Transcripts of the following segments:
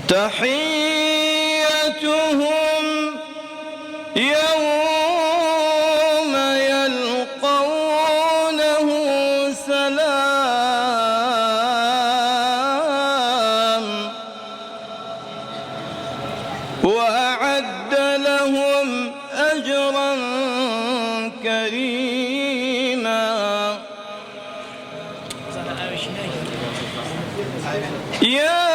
تحيتهم يوم يلقونه سلام وأعد لهم أجرا كريما يا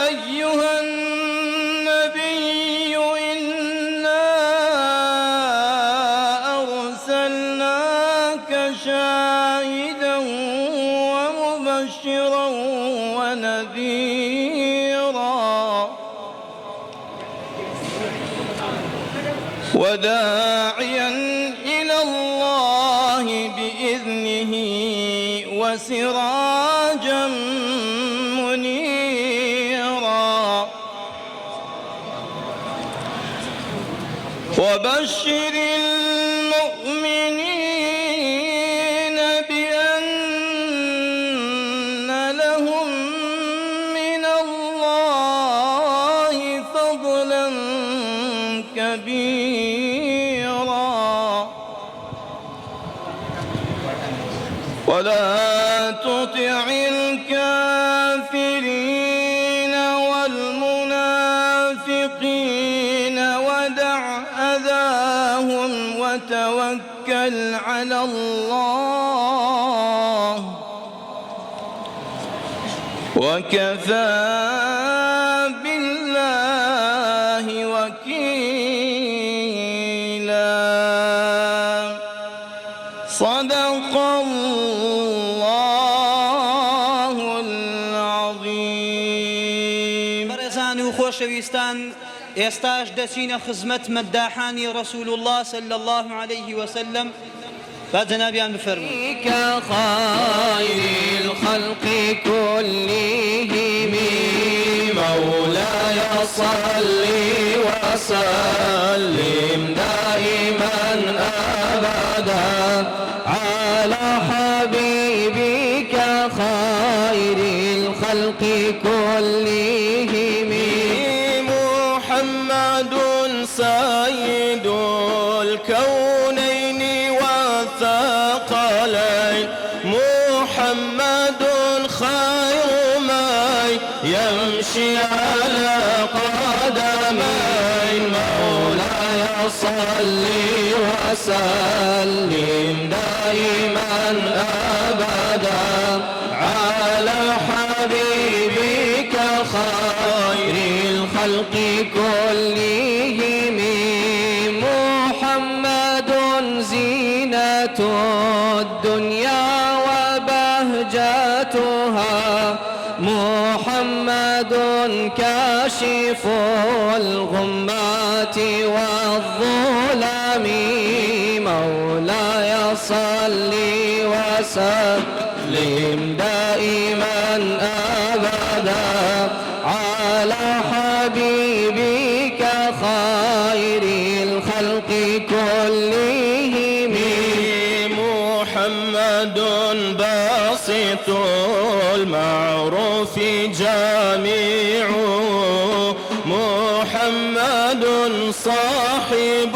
أيها النبي إنا أرسلناك شاهدا ومبشرا ونذيرا وداعيا إلى الله بإذنه وسراجا منيرا وبشر المؤمنين بأن لهم من الله فضلا كبيرا ولا تطع الكافرين والمنافقين ودع أذاهم وتوكل على الله وكفى بالله وكيلا صدق الله العظيم. بەڕێزان و خۆشەویستان، ئێستاش دەچینە خزمەت مەداحانی رسول الله صلى الله عليه وسلم. فجنابيان بفرموا خير الخلق كلهم مولاي صل وسلم دائما أبدا على حبيبك خير الخلق كلهم محمد سيد الكونين والثقلين محمد خير من يمشي على قدمين مولاي صل وسلم دائما أبدا على حبيبك خير الخلق كلهم محمد زينة الدنيا وبهجتها محمد كاشف الغمات والظلام مولاي صل وسلم دائما أبدا على حبيبك خير الخلق كلهم محمد باسط المعروف جامع محمد صاحب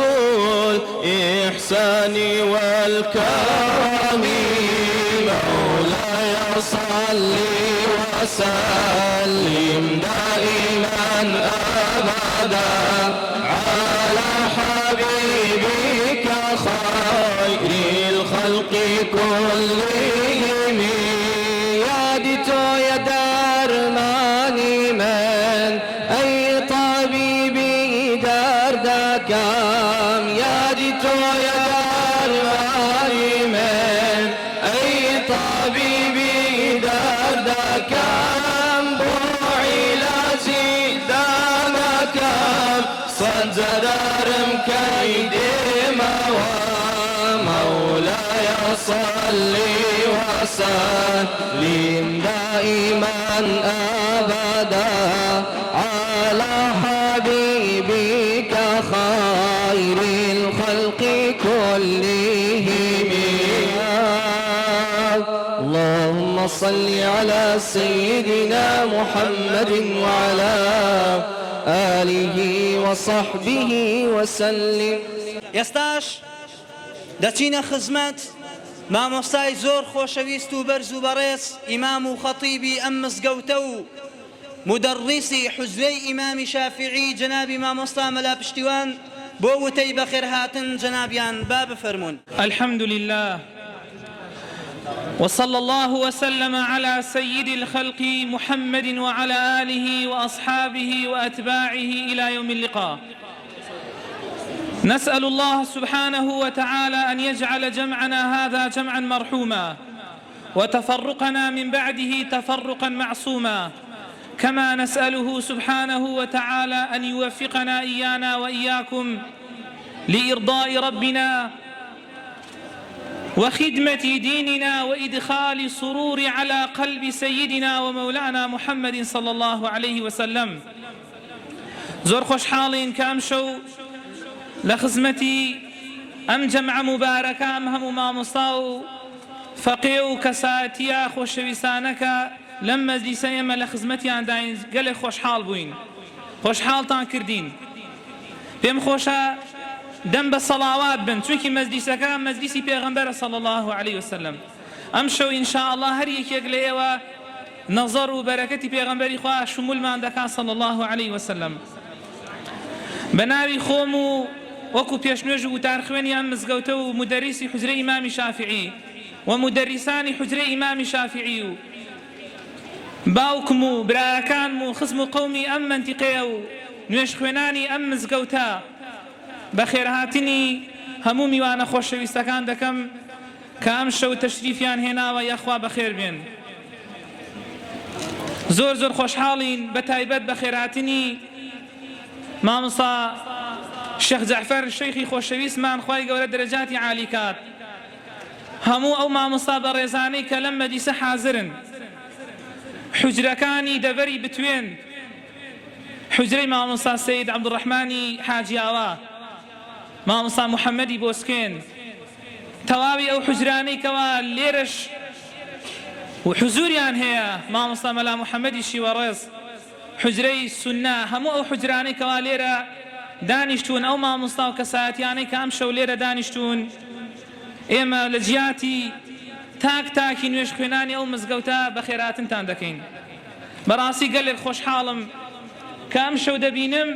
الإحسان والكرم مولاي صل وسلم دائما أبدا على حبيبك خير الخلق كلهم يا ديتو يا درماني من أي طبيبي دردكم يا ديتو يا درماني من أي طبيبي دردكم بعلاجي دامكم صدرم كيد مولاي صل وسلم دائما أبدا على حبيبك خير الخلق كلهم اللهم صل صل على سيدنا محمد وعلى آله وصحبه وسلم. ئێستاش دەچینە خزمەت مامۆستای زۆر خۆشەویست و بەرز و بەڕێز ئیمام و خەتیبی ئەم مزگەوتە و مدەڕیسی حوزرەی ئیمامی شافعی جەنابی مامۆستا مەلا پشتیوان بۆ وتەی بەخێر هاتن جەنابیان با بفەرمون. الحمد لله وصلى الله وسلم على سيد الخلق محمد وعلى آله وأصحابه وأتباعه إلى يوم اللقاء. نسأل الله سبحانه وتعالى أن يجعل جمعنا هذا جمعا مرحوما وتفرقنا من بعده تفرقا معصوما، كما نسأله سبحانه وتعالى أن يوفقنا إيانا وإياكم لإرضاء ربنا وخدمة ديننا وإدخال السرور على قلب سيدنا ومولانا محمد صلى الله عليه وسلم. زور خوش حالين كامشو لخزمتي أم جمع مباركة أم هم ماموستا فقيه كساتيا خوشويسانك لما مجلس يما لخزمتي عن داين قال خوش حال بوين خوش حال تان كردين بهم خوشا دم بالصلوات بن چونكي مجلسك مجلسي پیغمبر صلى الله عليه وسلم. امشو ان شاء الله هر يك يقليوا نظر وبركتي پیغمبري خوا شمول ما عندك صلى الله عليه وسلم. بناوي خومو وكو بيشنوج وتارخواني ام مزقوتو ومدرسي حجري امام شافعي ومدرساني حجري امام شافعي باوكمو براكانمو خصمو قومي ام منطقيو نوش خواناني ام مزقوتا بەخێر هاتنی هەموو میوانە خۆشەویستەکان دەکەم کە ئەم شەو تەشریفیان هێناوە یەخوا بەخێر بێن. زۆر زۆر خۆشحاڵین بە تایبەت بەخێر هاتنی مامۆستا شێخ جەعفەر شەیخی خۆشەویستمان خوای گەورە دەرەجاتی عالی کات. هەموو ئەو مامۆستا بەڕێزانەی کە لەم مەجلیسە حازرن حوجرەکانی دەبەری بتوێن، حوجرەی مامۆستا سەید عەبدوڕەحمانی حاجیاوا، مامۆستا محەممەدی بۆسکێن، تەواوی ئەو حوجرانەی کەوا لێرەش و حوزوریان هەیە، مامۆستا مەلا محەممەدی شیوەڕێز، حوجرەی سونە، هەموو ئەو حوجرانەی کەوا لێرە دانیشتون، ئەو مامۆستا و کەسایەتیانەی کە ئەم شەو لێرە دانیشتون، ئێمە لە جیاتی تاک تاکی نوێژ خوێنانی ئەو مزگەوتە بەخێراتنتان دەکەین. بەڕاستی گەلێک خۆشحاڵم کە ئەم شەو دەبینم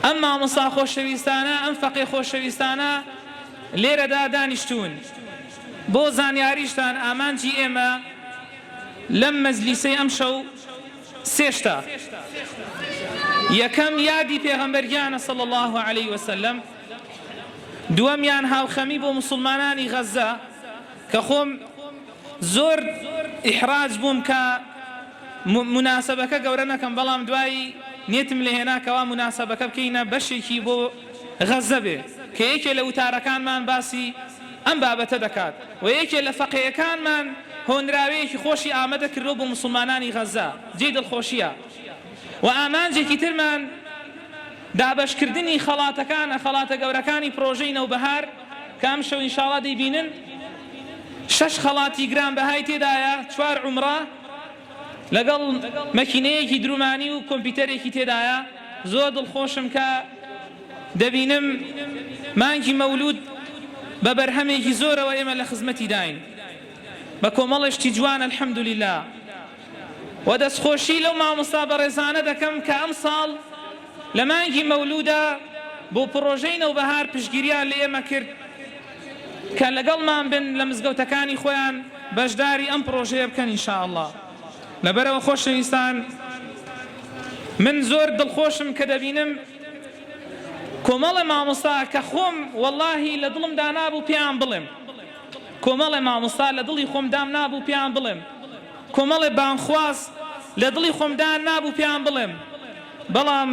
ئەم مامۆستا خۆشەویستانە ئەم فەقێ خۆشەویستانە لێرەدا دانیشتون. بۆ زانیاریشتان ئامانجی ئێمە لەم مەجلیسەی ئەم شەو سێشتە. یەکەم یادی پێغەمبەریانە صلی الله عليه وسلم، دووەمیان هاوخەمی بۆ موسڵمانانی غەزە کە خۆم زۆر ئیحراج بووم کە مناسبەکە گەورە نەکەم، بەڵام دوایی نێتم لێ هێناکەوە مناسبەکە بکەینە بەشێکی بۆ غەزە بێ کە یەکێ لە وتارەکانمان باسی ئەم بابەتە دەکات و یەکێ لە فەقێیەکانمان هۆنراوەیەکی خۆشی ئامادە کردەوە بۆ موسڵمانانی غەزە، جێی دڵخۆشیە. و ئامانجێکی ترمان دابەشکردنی خەڵاتەکانە، خەڵاتە گەورەکانی پڕۆژەی نەوبەهار کە ئەم شەو ئینشاڵڵا دەیبینن. 6 خەڵاتی گرانبەهای تێدایە، 4 عومرە لەگەڵ مەکینەیەکی درومانی و کۆمپیوتەرێکی تێدایە. زۆر دڵخۆشم کە دەبینم مانگی مەولود بە بەرهەمێکی زۆرەوە ئێمە لە خزمەتی داین بە کۆمەڵێشتی جوان الحەمدولله. و دەستخۆشی لەو مامۆستا بەڕێزانە دەکەم کە ئەم ساڵ لە مانگی مەولودە بۆ پڕۆژەی نەوبەهار پشتگیریان لە ئێمە کرد کە لەگەڵمان بن لە مزگەوتەکانی خۆیان بەشداری ئەم پڕۆژەیە بکەن ئینشاءالله. لەبەرەوە خۆشەویستان، من زۆر دڵخۆشم کە دەبینم کۆمەڵە مامۆستا کە خۆم وەڵڵاهی لە دڵمدا نابوو پێیان بڵێم، کۆمەڵێ مامۆستا لە دڵی خۆمدام نابوو پێیان بڵێم، کۆمەڵێ بانخواز لە دڵی خۆمدا نابوو پێیان بڵێم، بەڵام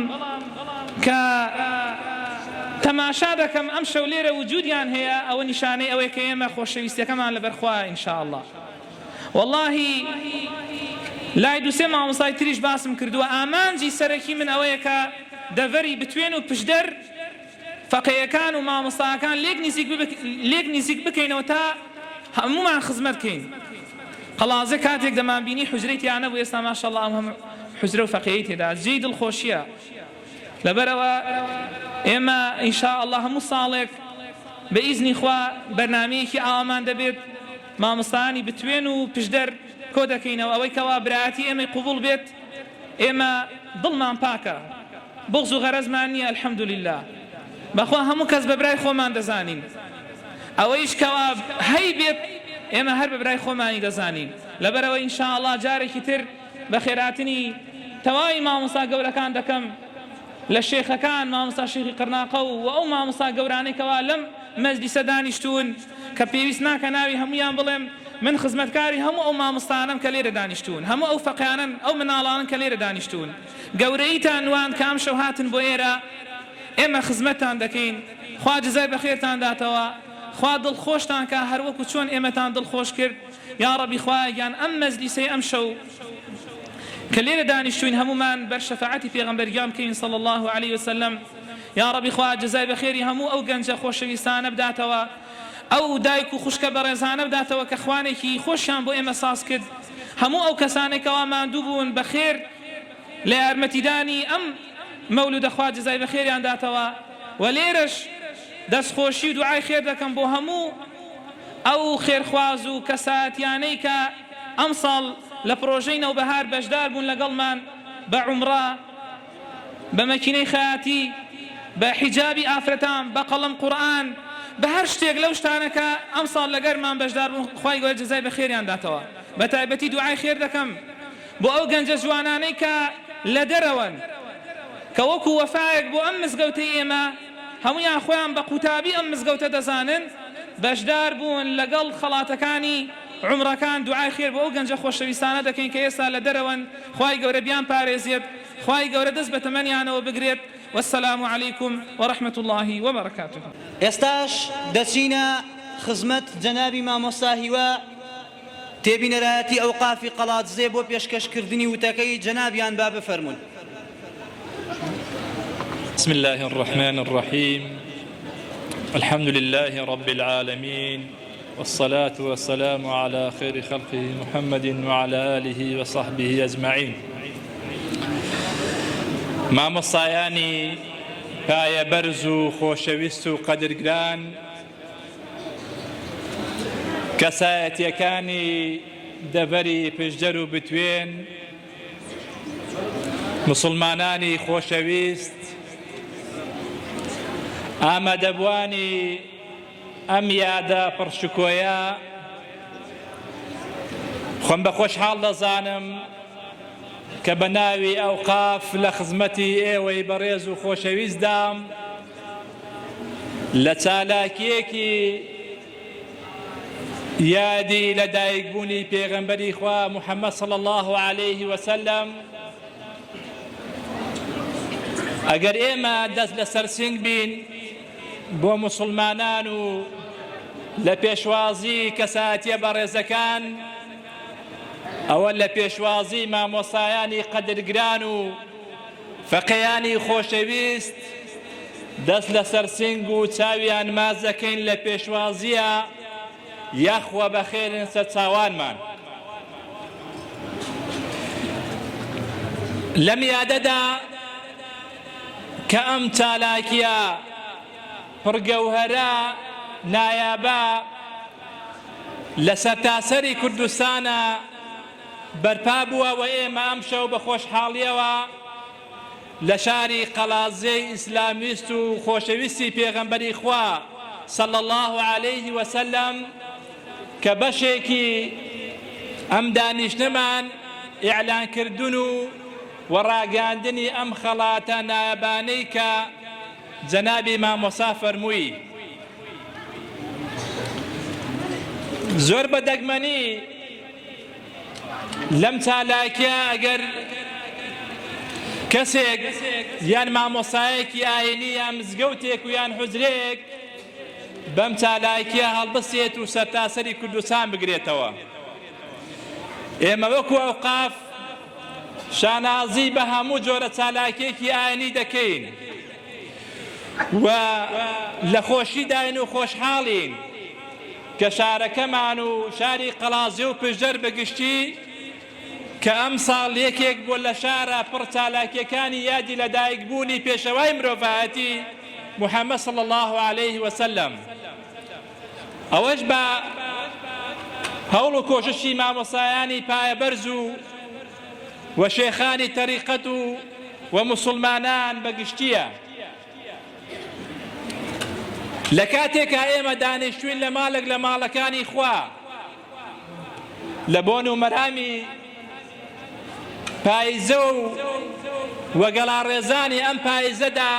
کە تەماشا دەکەم ئەم شەو لێرە وجودیان هەیە، ئەوە نیشانەی ئەوەیە کە ئێمە خۆشەویستیەکەمان لەبەرخوا ئینشاءالله. وەڵڵاهی لای دووسێ مامۆستای تریش باسم کردووە، ئامانجی سەرەکی من ئەوەیە کە دەڤەری بتوێن و پشدەر فەقێیەکان و مامۆستاکان لێک نزیک بکەینەوە تا هەمومان خزمەت بکەین. قەڵازە کاتێک دەمانبینی حوجرەی تیانە بوو، ئێستا ماشەڵڵا ئەم هەموو حوجرە و فەقێی تێدا جێی دڵخۆشیە. لەبەرەوە ئێمە ئینشاءالله هەموو ساڵێک بە ئیزنی خوا بەرنامەیەکی ئاوامان دەبێت، مامۆستایانی بتوێن و پشدەر کۆ دەکەینەوە ئەوەی کەوا برایەتی ئێمەی قوبوڵ بێت. ئێمە دڵمان پاکە، بغز و غەرەزمان نییە، الحەمدولله. بەخوا هەموو کەس بە برای خۆمان دەزانین، ئەوەیش کەوا هەی بێت ئێمە هەر بە برای خۆمانی دەزانین. لەبەرەوە ئینشاءالله جارێکی تر بە خێراتنی تەواوی مامۆستا گەورەکان دەکەم لە شێخەکان، مامۆستا شێخی قرناقە و ئەو مامۆستا گەورانەی کەوا لەم مەجلیسە دانیشتوون کە پێویست ناکە ناوی هەمویان بڵێم، من خزمەتکاری هەموو ئەو مامۆستانم کە لێرە دانیشتوون، هەموو ئەو فەقیانن ئەو مناڵانن کە لێرە دانیشتوون، گەورەیتان وان کە ئەم شەو هاتن بۆ ئێرە، ئێمە خزمەتتان دەکەین، خوا جزای بەخێرتان داتەوە، خوا دڵخۆشتان کە هەروەکو چۆن ئێمەتان دڵخۆش کرد. یا ڕەبی خوایان ئەم مەجلیسەی ئەم شەو کە لێرە دانیشتوین هەمومان بەر شەفاعەتی پێغەمبەرگیان بکەین صلی الله عليه وسلم. یا ڕەبی خوا جزای بەخێری هەموو ئەو گەنجە خۆشەویستانە بداتەوە، ئەو دایک و خوشکە بەڕێزانە بداتەوە کە خوانێکی خۆشیان بۆ ئێمە ساز کرد، هەموو ئەو کەسانێکەوە ماندوو بوون بەخێر لە یارمەتیدانی ئەم مەولودە خوا جزای بەخێریان داتەوە. و لێرەش دەستخۆشی و دوعای خێر دەکەم بۆ هەموو ئەو خێرخواز و کەساتیانەی کە ئەم ساڵ لە پڕۆژەی نەوبەهار بەشدار بوون لەگەڵمان بە عومرە، بە مەکینەی خەیاتی، بە حیجابی ئافرەتان، بە قەڵەم قورئان، بە هەر شتێک لەو شتانە کە ئەم ساڵ لەگەرمان بەشدار بوون، خوای گەورە جزای بەخێریان داتەوە. بە تایبەتی دوعای خێر دەکەم بۆ ئەو گەنجە جوانانەی کە لە دەرەوەن کە وەکو وەفایەک بۆ ئەم مزگەوتەی ئێمە هەمویان خۆیان بە قوتابی ئەم مزگەوتە دەزانن، بەشدار بوون لەگەڵ خەڵاتەکانی عمرەکان. دوعای خێر بۆ ئەو گەنجە خۆشەویستانە دەکەین کە ئێستا لە دەرەوەن، خوای گەورە بیان پارێزێت، خوای گەورە دەست بە تەمەنیانەوە بگرێت. والسلام عليكم ورحمة الله وبركاته. ئێستاش دەچینە خزمەت جەنابی مامۆستا هیوا تێبینەرایەتی ئەوقافی قەڵاتزێ بۆ پێشکەشکردنی وتەکەی جەنابیان با بفەرمون. بسم الله الرحمن الرحيم الحمد لله رب العالمين والصلاة والسلام على خير خلقه محمد وعلى آله وصحبه أجمعين. مامۆستایانی پایە بەرز و خۆشەویست و قەدرگران، کەسایەتیەکانی دەڤەری پشدەر و بتوێن، مسلمانانی خۆشەویست، ئامادەبوانی ئەم یادە پڕشکۆیە، خۆم بە خۆشحاڵ دەزانم کە بە ناوی ئەوقاف لە خزمەتی ئێوەی بەڕێز و خۆشەویستدام لە چالاکیەکی یادی لە دایکبوونی پێغەمبەری خوا محەممەد صلی الله عليه وسلم. ئەگەر ئێمە دەست لە سەرسنگ بین بۆ مسلمانان و لە پێشوازی کەساتیە بەڕێزەکان، ئەوە لە پێشوازی مامۆستایانی قەدرگران و فەقیانی خۆشەویست دەست لە سەرسنگ و چاویان ماز دەکەین لە پێشوازیە، یاخوا بەخێرن سەرچاوانمان. لەم یادەدا کە ئەم چالاکیە پڕگەوهەرە نایابە لە سەرتاسەری کوردستانە بەرپا بووە و ئێمە ئەم شەو بە خۆشحاڵیەوە لە شاری قەڵازەی ئیسلامیست و خۆشەویستی پێغەمبەری خوا صلی الله عليه وسلم کە بەشێکی ئەم دانیشتمان ئیعلانکردن و وەڕاگەاندنی ئەم خەڵاتە نایابانەی کە جەنابی مامۆستا فەرمووی. زۆر بەدەگمەنی لەم چالاکیە ئەگەر کەسێک یان مامۆستایەکی ئاینی یان مزگەوتێک و یان حوجرەیەک بەم چالاکیە هەڵبەسێت و سەرتاسەری کوردستان بگرێتەوە، ئێمە وەکو ئەوقاف شانازی بە هەموو جۆرە چالاکیەکی ئاینی دەکەین و لە خۆشی داین و خۆشحاڵین، کە شارەکەمان و شاری قەڵازیە و پشدەر بەگشتی کە ئەم ساڵ یەکێک بۆ لە شارە پڕ چالاکیەکانی یادی لەدایکبوونی پێشەوای مرۆڤایەتی محەممەد صلی الله عليه وسلم. ئەوەش بە هەوڵ و کۆششی مامۆسایانی پایەبەرز و شێخانی تەریقەت و مسلمانان بەگشتیە. لە کاتێکا ئێمە دانیشتوین لە ماڵێک لە ماڵەکانی خوا لە بۆن و مەرامی پاییزە و گەڵاڕێزانی ئەم پاییزەدا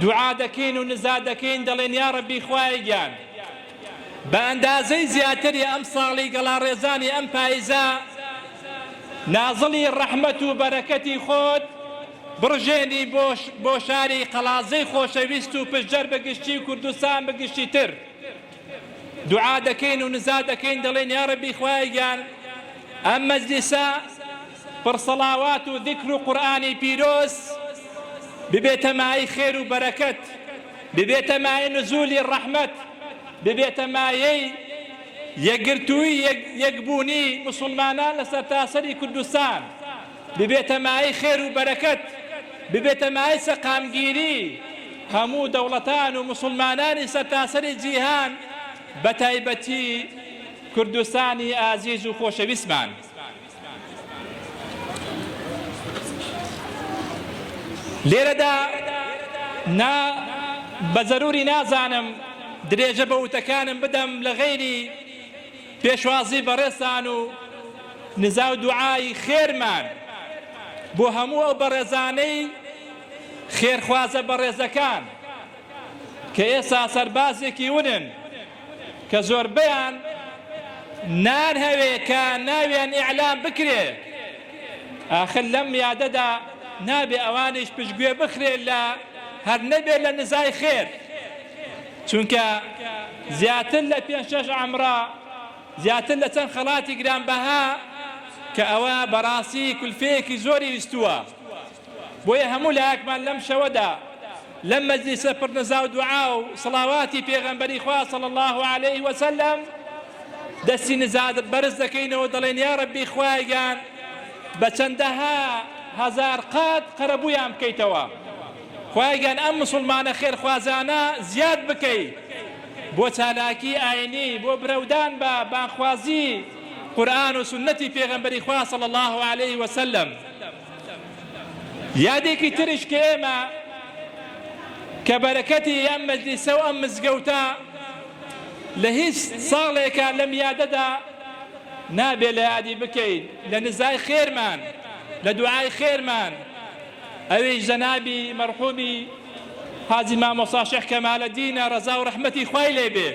دوعا دەکەین و نزا دەکەین دەڵێن یا ڕەبی خوای گیان بە ئەندازەی زیاتری ئەم ساڵی گەڵاڕێزانی ئەم پاییزە نازڵی ڕەحمەت و بەرەکەتی خۆت بڕژێنی بۆ شاری قەڵازەی خۆشەویست و پشدەر بەگشتی و کوردستان بەگشتی تر دوعا دەکەین و نزا دەکەین دەڵێن یا ڕەبی خوای گیان ئەم مەجلیسە پڕسەڵاوات و ذیکر و قورئانی پیرۆز ببێتە مای خێر و بەرەکەت، ببێتە مای نزولی ڕەحمەت، ببێتە مایەی یەکگرتووی یەکبوونی مسلمانان لەسەر تاسەری کوردستان، ببێتە مای خێر و بەرەکەت، ببێتە مای سەقامگیری هەموو دەوڵەتان و مسلمانانی سەرتاسەری جیهان بە تایبەتی کوردستانی ئازیز و خۆشەویستمان. لێرەدا بە زەروری نازانم درێژە بە وتەکانم بدەم لە غەیری پێشوازی بەڕێستان و نزا و دوعای خێرمان بۆ هەموو ئەو بەڕێزانەی خێرخوازە بەڕێزەکان کە ئێستا سەربازێکی ونن کە زۆربەیان نان هەوێ کە ناویان ئیعلام بکرێ ئاخر لەم یادەدا نابێ ئەوانش پشتگوێ بخرێ لە هەر نەبێ لە نزای خێر چونکە زیاتر لە 5-6 عەمرا زیاتر لە چەند خەڵاتی گرانبەها کە ئەوە بەڕاستی کولفەیەکی زۆری ویستووە. بۆیە هەموو لایەکمان لەم شەوەدا لەم مەجلیسە پڕ نزا و دوعا و سڵاواتی پێغەمبەری خوا صلی الله عليه وسلم دەستی نزا بەرز دەکەینەوە دەڵێن یا ڕەبی خوای گیان بە چەندەها هەزار قات قەرەبوویان بکەیتەوە، خوای گیان ئەم مسلمانە خێرخوازانە زیاد بکەیت بۆ چالاکی ئاینی بۆ برەودان بە بانخوازی قورئان و سنەتی پێغەمبەری خوا صلی الله عليه وسلم. یادێکی ترش کە ئێمە کە بەرەکەتی ئەم مەجلیسە و ئەم مزگەوتە لە هیچ ساڵێکە لەم یادەدا نابێ لە یادی بکەین لە نزای خێرمان لە دوعای خێرمان ئەوەی جەنابی مەرحوومی حاجی مامۆستا شێخ کەمالەدینە ڕەزا و ڕەحمەتی خوای لێبێ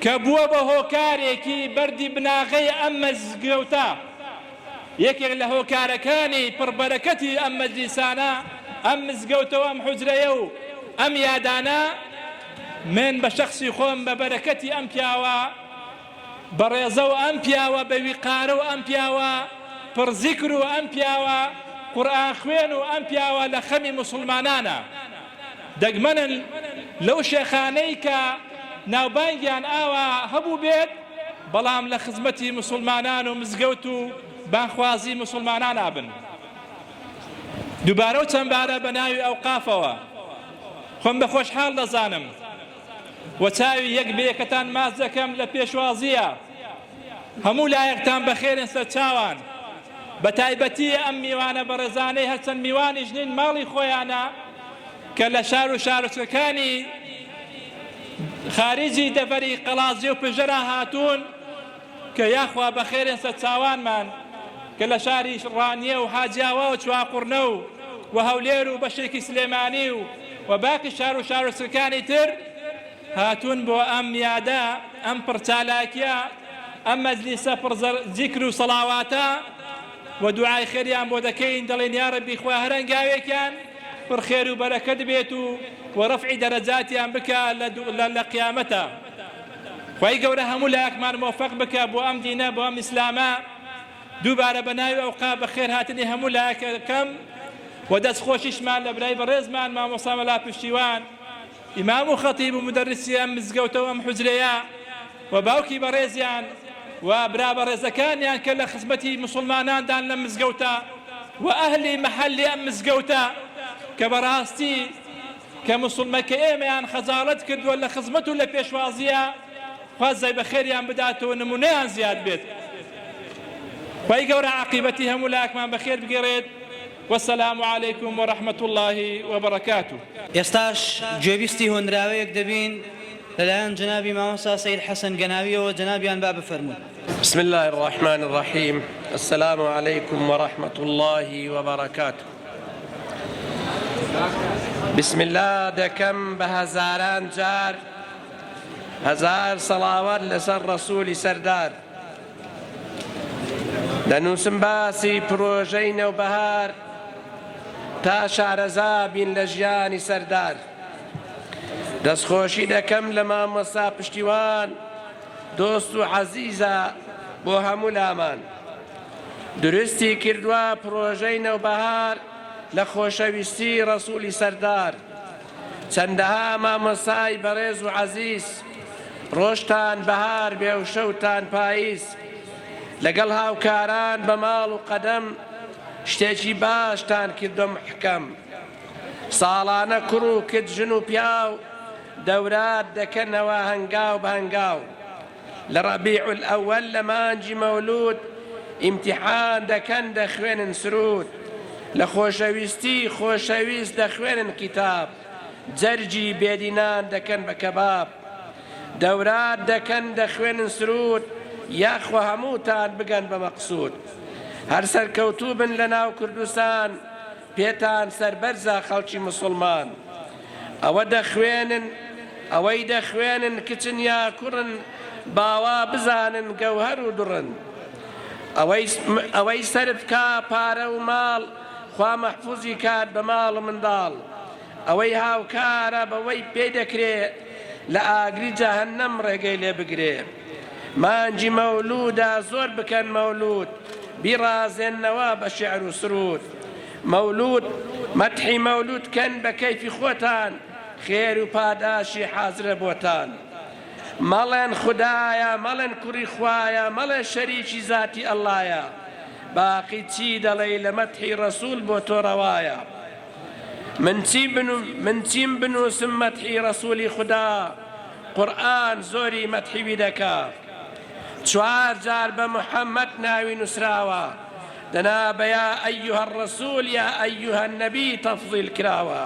کە بووە بە هۆکارێکی بەردی بناغەی ئەم مزگەوتە، یەکێک لە هۆکارەکانی پڕبەرەکەتی ئەم مەجلیسانە ئەم مزگەوتەوە ئەم حوجرەیە و ئەم یادانە من بە شەخسی خۆم بە بەرەکەتی ئەم پیاوە بەڕێزە و ئەم پیاوە بە ویقارە و ئەم پیاوە پڕزیکر و ئەم پیاوە قورئان خوێن و ئەم پیاوە لە خەمی مسلمانانە دەگمەنن لەو شێخانەی کە ناوبانگیان ئاوا هەبوو بێت بەڵام لە خزمەتی مسلمانان و مزگەوت و بانخوازی مسلمانان ئابن. دووبارە و چەندبارە بە ناوی ئەوقافەوە خۆم بە خۆشحاڵ دەزانم و چاوی یەک بەیەکەتان ماچ دەکەم لە پێشوازیە هەموو لایەکتان بەخێرن سەر چاوان بە تایبەتی ئەم میوانە بەڕێزانەی هەرچەند میوانیش نین ماڵی خۆیانە کە لە شار و شارچەکانی خارجی دەڤەری قەڵازی و پژەرا هاتوون کە یاخوا بەخێرن سەر چاوانمان کە لە شاری ڕانیە و حاجیاوە و چواقوڕنە و هەولێر و بەشێکی سلێمانی و باقی شار و شارچەکانی تر هاتوون بۆ ئەم یادە ئەم پڕچالاکیە ئەم مەجلیسە پڕ زیکر و سەڵاواتە و دوعای خێریان بۆ دەکەین دەڵێن یا ڕەبی خوا هەر هەنگاوێکیان پڕ خێر و بەرەکەت بێت و ڕەفعی دەرەجاتیان بکە لە قیامەتە. خوای گەورە هەموو لایەکمان مۆفەق بکە بۆ ئەم دینە بۆ ئەم ئیسلامە. دووبارە بە ناوی ئەوقا بەخێر هاتنی هەموو لایەکەکەم و دەستخۆشیشمان لە برای بەڕێزمان مامۆستا مەلا پشتیوان ئیمام و خەتیب و مدەرریسی ئەم مزگەوتەوە ئەم حوجرەیە و باوکی بەڕێزیان و برا بەڕێزەکانیان کە لە خزمەتی مسلماناندان لە مزگەوتە و ئەهلی مەحەلی ئەم مزگەوتە کە بەڕاستی کە مسلمەکە ئێمەیان خەجاڵەت کردووە لە خزمەت و لە پێشوازیە خوازای بەخێریان بداتەوە نمونەیان زیاد بێت خی گەورە عاقیبەتی هەموو لاکمان بەخێر بگێڕێت والسلام عليكم ورحمة الله وبركاته. ئێستاش گوێبیستی هۆنراوەیەک دەبین لەلایەن جنابی مامۆستا سەید حەسەن گەناویەوە جنابیان با بفەرمون. بسم الله الرحمن الرحيم. السلام عليكم ورحمة الله وبركاته. بسم الله دەکەم بە هەزاران جار هەزار سەڵاوات لەسەر ڕەسوولی سەردار دەنووسم باسی پرۆژەی نەوبەهار تا شارەزا بین لە ژیانی سەردار دەستخۆشی دەکەم لە مامۆستا پشتیوان دۆست و عەزیزە بۆ هەموو لامان درستی کردووە پرۆژەی نەوبەهار لە خۆشەویستی ڕەسوولی سەردار چەندەها مامۆستای بەڕێز و عەزیز ڕۆژتان بەهار بێ و شەوتان پاییز لەگەڵ هاوکاران بە ماڵ و قەدەم شتێکی باشتان کردۆ محکەم ساڵانە کوڕ و کت ژن و پیاو دەورات دەکەنەوە هەنگاو بە هەنگاو لە ڕەبیع الئەوەل لە مانجی مەولود ئیمتیحان دەکەن دەخوێنن سرود لە خۆشەویستی خۆشەویست دەخوێنن کتاب جەرجی بێدینان دەکەن بە کەباب دەورات دەکەن دەخوێنن سرود یاخوا هەمووتان بگەن بە مەقسوود هەر سەرکەوتوو بن لە ناو کوردستان پێتان سەربەرزە خەڵکی مسلمان ئەوە دەخوێنن ئەوەی دەخوێنن کچن یا کوڕن باوا بزانن گەوهەر و دوڕن ئەوەی سەرت کا پارە و ماڵ خوا مەحفوظی کات بە ماڵ و منداڵ ئەوەی هاوکارە بەوەی پێی دەکرێ لە ئاگری جەهەنەم ڕێگەی لێ بگرێ مانجی مەولودا زۆر بکەن مەولود بیڕازێننەوە بە شیعر و سرود مەولود مەدحی مەولود کەن بە کەیفی خۆتان خێر و پاداشی حازرە بۆتان مەڵێن خودایە مەڵێن کوڕی خوایە مەڵێ شەریکی ذاتی ئەڵڵایە باقی چی دەڵێی لە مەدحی ڕەسوول بۆ تۆ ڕەوایە من چیم بنووسم مەدحی ڕەسوولی خودا قورئان زۆری مەدحیوی دەکا چوار جار بە محەممەد ناوی نووسراوە دەنا بە یا ئەیوهە الڕەسوول یا ئەیوهە النەبی تەفضیل کراوە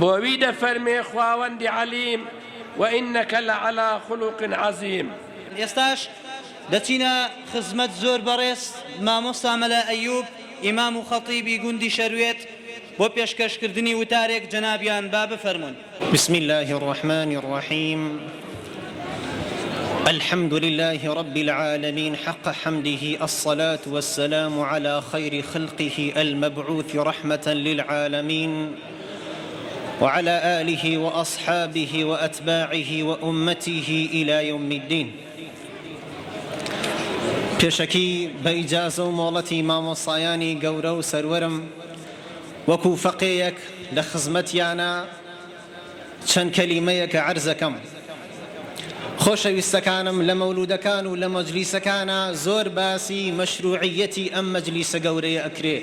بۆوی دەفەرمێ خواوەندی عەلیم وإنك لعلى خلق عظيم. ئێستاش دەچینە خزمەت زۆر بەڕێز مامۆستا مەلا ئەیوب ئیمام و خەتیبی گوندی شەروێت بۆ پێشکەشکردنی وتارێک جەنابیان با بفەرمون. بسم الله الرحمن الرحيم. الحمد لله رب العالمين حق حمده الصلاة والسلام على خير خلقه المبعوث رحمة للعالمين وعلى آله وأصحابه وأتباعه وأمته إلى يوم الدين. پێشەکی بە ئیجازە و مۆڵەتی مامۆستایانی گەورە و سەروەرم وەکو فەقێیەک لە خزمەتیانە چەند کەلیمەیەکە عەرزەکەم. خۆشەویستەکانم لە مەولودەکان و لە مەجلیسەکانە زۆر باسی مەشروعیەتی ئەم مەجلیسە گەورەیە ئەکرێ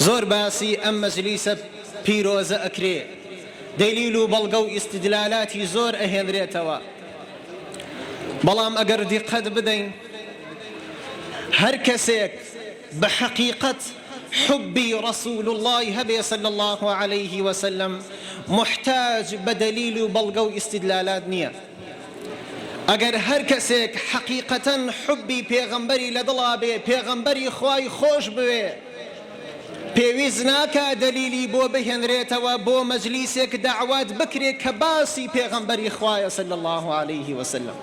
زۆر باسی ئەم مەجلیسە پیرۆزە ئەکرێ دەلیل و بەڵگە و ئیستیدلالاتی زۆر ئەهێنرێتەوە بەڵام ئەگەر دیقەت بدەین هەر کەسێک بە حەقیقەت حبی رسول الله هەبێ صلی الله عليه وسلم محتاج بە دەلیل و بەڵگە و ئیستیدلالات نییە ئەگەر هەر کەسێک حەقیقەتەن حبی پێغەمبەری لە دڵا بێ پێغەمبەری خوای خۆش بوێ پێویست ناکا دەلیلی بۆ بهێنرێتەوە بۆ مەجلیسێک دەعوات بکرێت کە باسی پێغەمبەری خوایە صلی الله عليه وسلم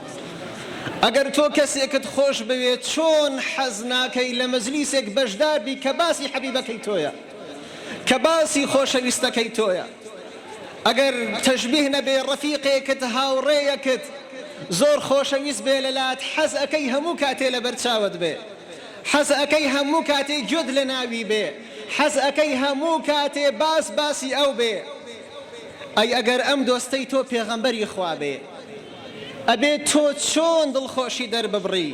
ئەگەر تۆ کەسێکت خۆش بوێت چۆن حەز ناکەی لە مەجلیسێک بەشدار بی کە باسی حەبیبەکەی تۆیە کە باسی خۆشەویستەکەی تۆیە ئەگەر تەشبیه نەبێ ڕەفیقێکت هاوڕێیەکت زۆر خۆشەویست بێ لەلات حەز ئەەکەی هەموو کاتێ لە بەرچاوت بێ حەز ئەەکەی هەموو کاتێ گوێت لە ناوی بێ حەز ئەەکەی هەموو کاتێ باسی ئەو بێ ئەی ئەگەر ئەم دۆستەی تۆ پێغەمبەری خوا بێ ئەبێ تۆ چۆن دڵخۆشی دەرببڕی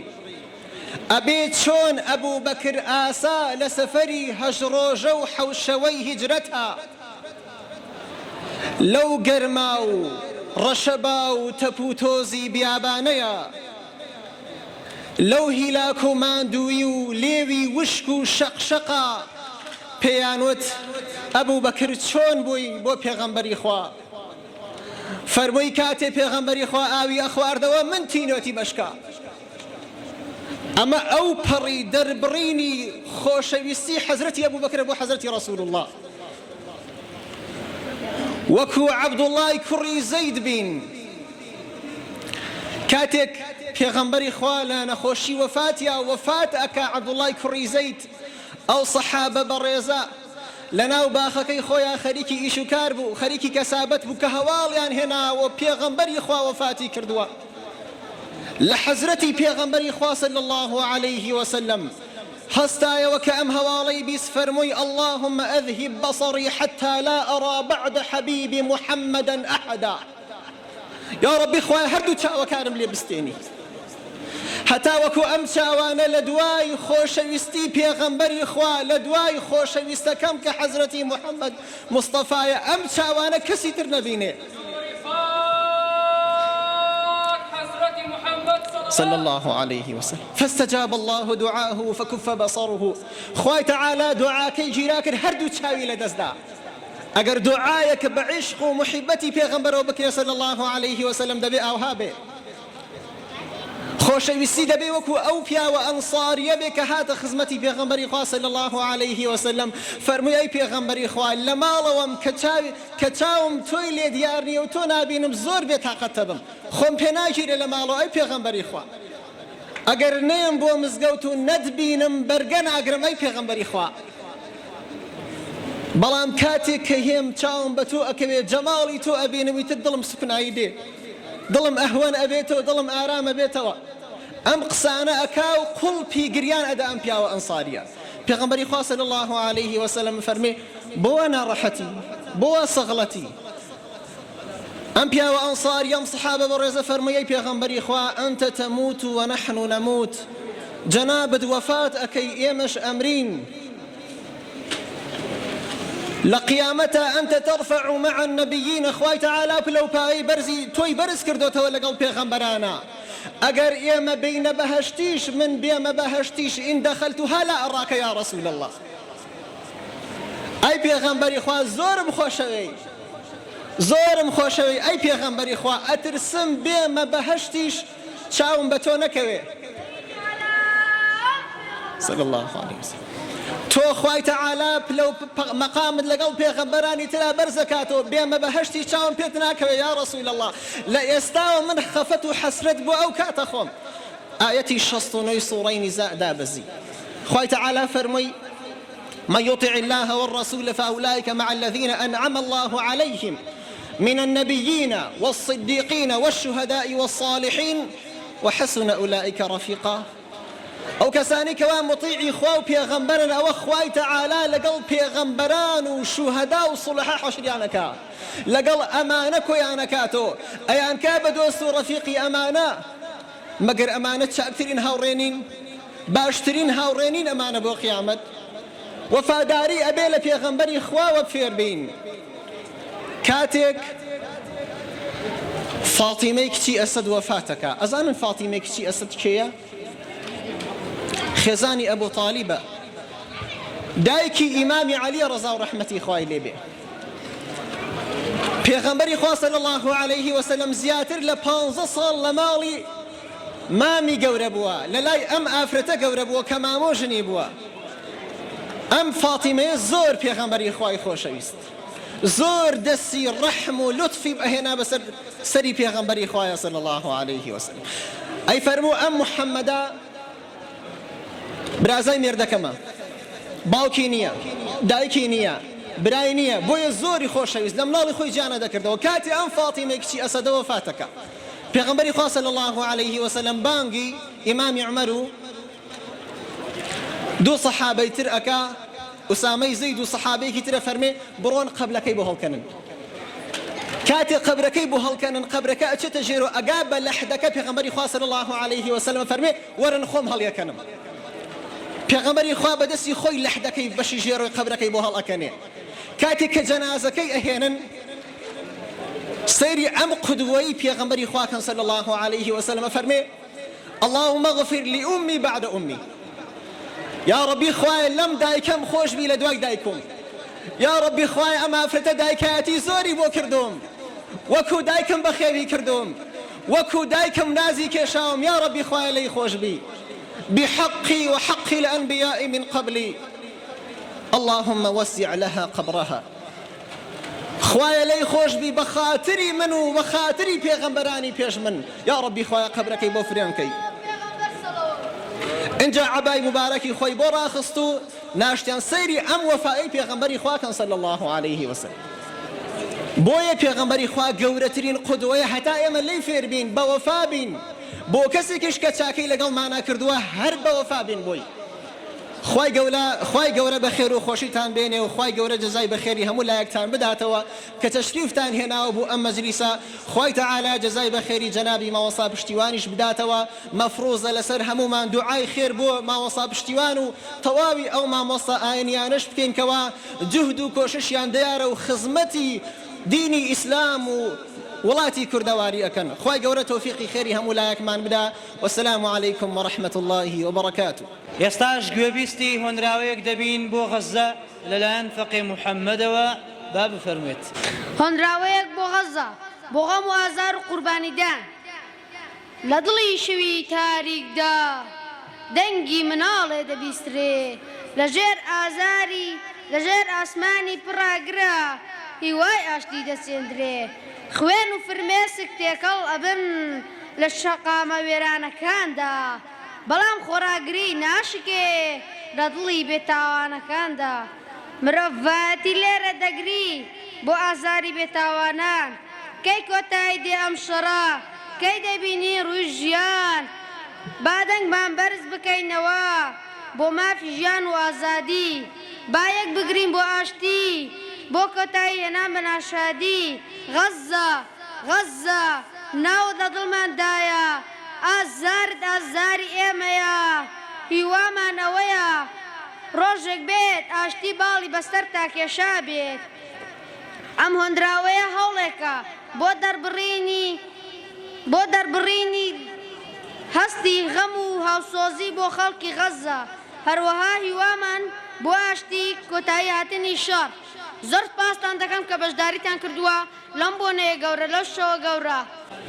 ئەبێ چۆن ئەبوو بەکر ئاسا لە سەفەری هەژڕۆژە و حەوشەوەی هیجرەتە لەو گەرما و ڕەشەبا و تەپ و تۆزی بیابانەیە لەو هیلاک و ماندووی و لێوی وشک و شەقشەقا پێیانوت ئەبوو بەکر چۆن بووی بۆ پێغەمبەری خوا فەرمووی کاتێ پێغەمبەری خوا ئاوی ئەخواردەوە من تینۆتی بەشکا ئەمە ئەو پەڕی دەربڕینی خۆشەویستی حەزرەتی ئەبوو بەکرە بۆ حەزرەتی ڕەسوول الله وەکو عەبدوڵڵای کوڕی زەید بین کاتێک پێغەمبەری خوا لە نەخۆشی وەفاتیا وەفات ئەکا عەبدوڵڵای کوڕی زەید ئەو سەحابە بەڕێزە لەناو باخەکەی خۆیان خەریکی ئیش و کار بوو خەریکی کەسابەت بوو کە هەواڵیان هێناوە پێغەمبەری خوا وەفاتی کردووە لە حەزرەتی پێغەمبەری خوا صلی الله عليه وسلم هەستایەوە کە ئەم هەواڵەی بیست فەرمووی اللهم أذهب بصري حتى لا أرى بعد حبيبي محمدا أحدا یا ربی خوای هەردوو چاوەکانم لێ بستێنی هەتا وەکو ئەم چاوانە لە دوای خۆشەویستی پێغەمبەری خوا لە دوای خۆشەویستەکەم کە حەزرەتی محەممەد مستەفایە ئەم چاوانە کەسی تر نەبینێ صلى الله عليه وسلم فاستجاب الله دعاءه فكف بصره خوای تعالى دعاكي جيراكر هردو چاوی لدزدا اگر دعایك بعشق و محبتي پیغمبر و بکر صلى الله عليه وسلم دبي اوها به خۆشەویستی دەبێ وەکو ئەو پیاوە ئەنساریە بێ کە هاتە خزمەتی پێغەمبەری خوا صلی الله عليه وسلم فەرمووی ئەی پێغەمبەری خوا لە ماڵەوەم کە چاوم تۆی لێ دیار نییە و تۆ نابینم زۆر بێتاقەتە بم خۆم پێ ناگیرێ لە ماڵەوە ئەی پێغەمبەری خوا ئەگەر نێم بۆ مزگەوت و نەتبینم بەرگە ناگرم ئەی پێغەمبەری خوا بەڵام کاتێک کە هێم چاوم بە تۆ ئەکەوێ جەماڵی تۆ ئەبینم تر دڵم سوکنایی دێ دڵم ئەهوەن ئەبێتەوە دڵم ئارام ئەبێتەوە ئەم قسانە ئەکا و قوڵپی گریان ئەدا ئەم پیاوە ئەنساریە پێغەمبەری خوا صلی الله عليه وسلم فەرمێ بۆ ناڕەحەتی بۆ سەغڵەتی ئەم پیاوە ئەنساریە ئەم سەحابە بەڕێزە فەرمووی ئەی پێغەمبەری خوا ئەنتە تەموت وەنەحن نەموت جەنابت وەفات ئەکەی ئێمەش ئەمرین لقيامته أنت ترفع مع النبيين خوای تعالى بلو باي برزي توي برز كردوتو لقل پیغمبرانا اگر إيما بين بهشتيش من بيما بهشتيش إن دخلتها لا أراك يا رسول الله أي پیغمبری خوا زورم خوشوي أي پیغمبری خوا أترسم بيما بهشتيش چاوم بتو نكوي صلى الله عليه وسلم تو خوای تعالى بلو مقام لقل پیغمبرانی تلا برزكاتو بيما بهشتي چاوم پێت ناکەوێ يا رسول الله لا يستاو من خفت وحسرت بو أو كاتخم آيتي شصطنوي صورين زائدا بزي خوای تعالى فرمي من يطع الله والرسول فأولئك مع الذين أنعم الله عليهم من النبيين والصديقين والشهداء والصالحين وحسن أولئك رفيقا ئەو کەسانی کەوا مطیعی خوا و پێغەمبەرن ئەوە خوای تەعالا لەگەڵ پێغەمبەران و شوهەدا و سوڵەحا حەشریانەکا لەگەڵ ئەمانە کۆیانەکاتەوە ئەیانکا بە دۆست و ڕەفیقی ئەمانە مەگەر ئەمانە چاکترین هاوڕێنین باشترین هاوڕێنین ئەمانە بۆ قیامەت وەفاداری ئەبێ لە پێغەمبەری خواوە فێربین کاتێک فاتیمەی کچی ئەسەد وەفاتەکە ئەزانن فاتیمەی کچی ئەسەد کێیە خێزانی ئەبوو تالیبە دایکی ئیمامی عەلی ڕەزا و ڕەحمەتی خوای لێبێ پێغەمبەری خوا صلی الله عليه وسلم زیاتر لە 15 ساڵ لە ماڵی مامی گەورە بووە لە لای ئەم ئافرەتە گەورە بووە کە مامۆژنی بووە ئەم فاتیمەیە زۆر پێغەمبەری خوای خۆشەویست زۆر دەستی ڕەحم و لوتفی بەهێنا بەسەر سەری پێغەمبەری خوایە صلی الله عليه وسلم ئەی فەرموو ئەم محەممەدە برازای مێردەکەمە باوکی نییە دایکی نییە برای نییە بۆیە زۆری خۆشەویست لە منداڵی خۆی جیانە دەکردەوە کاتی ئەم فاتیمەی کچی ئەسەدە وەفاتەکە پێغەمبەری خوا صلی الله عليه وسلم بانگی ئیمامی عومەر و دوو سەحابەی تر ئەکا ئوسامەی زەید و سەحابەیەکی ترە فەرمێ بڕۆن قەبلەکەی بۆ هەڵکەنن كاتي قبركي بوهل كان قبرك أتشتجيرو أقاب لحدك في غمري خوا صلى الله عليه وسلم فرمي ورن خوم هل يكنم في غمري خوا بدسي خوي لحدك بشي جيرو قبرك بوهل أكني كاتي كجنازك أهينا سيري أم قدوي في غمري خوا صلى الله عليه وسلم فرمي اللهم اغفر لأمي بعد أمي يا ربي خواي لم دايكم خوش بي لدواك دايكم يا ربي خواي أما أفرت دايكاتي زوري بو كردوم وكو دايكم بخيري كردوم وكو دايكم نازي كشاوم يا ربي خواي لي خوش بي بحقي وحق الأنبياء من قبلي اللهم وسع لها قبرها خواي لي خوش بي بخاطري منو بخاطري بيغمبراني بيش من يا ربي خواي قبرك بوفريانكي انجا عباي مباركي خوي بورا خستو ناشتيان سيري ام وفائي بيغمبري خواكن صلى الله عليه وسلم بويا بيغمبري خوا قورترين قدوية حتى ايما اللي فير بين بوفا بين بو كسي كش كتاكي لقل معنا كردوه هر بوفا بين بوي خواي قورة بخير وخوشيتان بيني وخواي قورة جزاي بخيري همو لايكتان بداتوا كتشريفتان هنا وبو أم مجلسا خواي تعالى جزاي بخيري جنابي ما وصاب اشتوانيش بداتوا مفروضة لسر همو من دعاي خير بو ما وصاب اشتوانو طواوي أو ما وصا آينيانش بكين كوا جهدو كوششيان ديارة وخزمتي ديني إسلام ولاتي كردواري أكن خواي قورة توفيقي خيري همو لايك من بدا والسلام عليكم ورحمة الله وبركاته يستاش گوێبیستی هۆنراوەیەک دەبین بۆ غەزە لەلایەن فەقێ محەممەدەوە با بفەرموێت هۆنراوەیەک بۆ غەزە بۆ غەم و ئازار و قوربانیدان لە دڵی شەوی تاریکدا دەنگی مناڵێ دەبیسترێ لەژێر ئازاری لەژێر ئاسمانی پڕاگرە هیوای ئاشتی دەچێندرێ خوێن و فرمێسک تێکەڵ ئەبن لە شەقامە وێرانەکاندا بەڵام خۆراگری ناشکێ لە دڵی بێتاوانەکاندا مرۆڤایەتی لێرە دەگری بۆ ئازاری بێتاوانان کەی کۆتایی دێ ئەم شەڕە کەی دەبینی ڕووی ژیان با دەنگمان بەرز بکەینەوە بۆ مافی ژیان و ئازادی با یەک بگرین بۆ ئاشتی بۆ کۆتایی هێنان بە ناشادی غەزە ناو لە دڵماندایە ئازارت ئازاری ئێمەیە هیوامانەوەیە ڕۆژێک بێت ئاشتی باڵی بەستەر تاکێشا بێت ئەم هۆنراوەیە هەوڵێکە بۆ دەربڕینی هەستی غەم و هاوسۆزی بۆ خەڵکی غەزە هەروەها هیوامان بۆ ئاشتی کۆتایی هاتنی شەڕ زۆر سپاستان دەکەم کە بەشداریتان کردووە لەم بۆنەیە گەورە لەو شەوە گەورە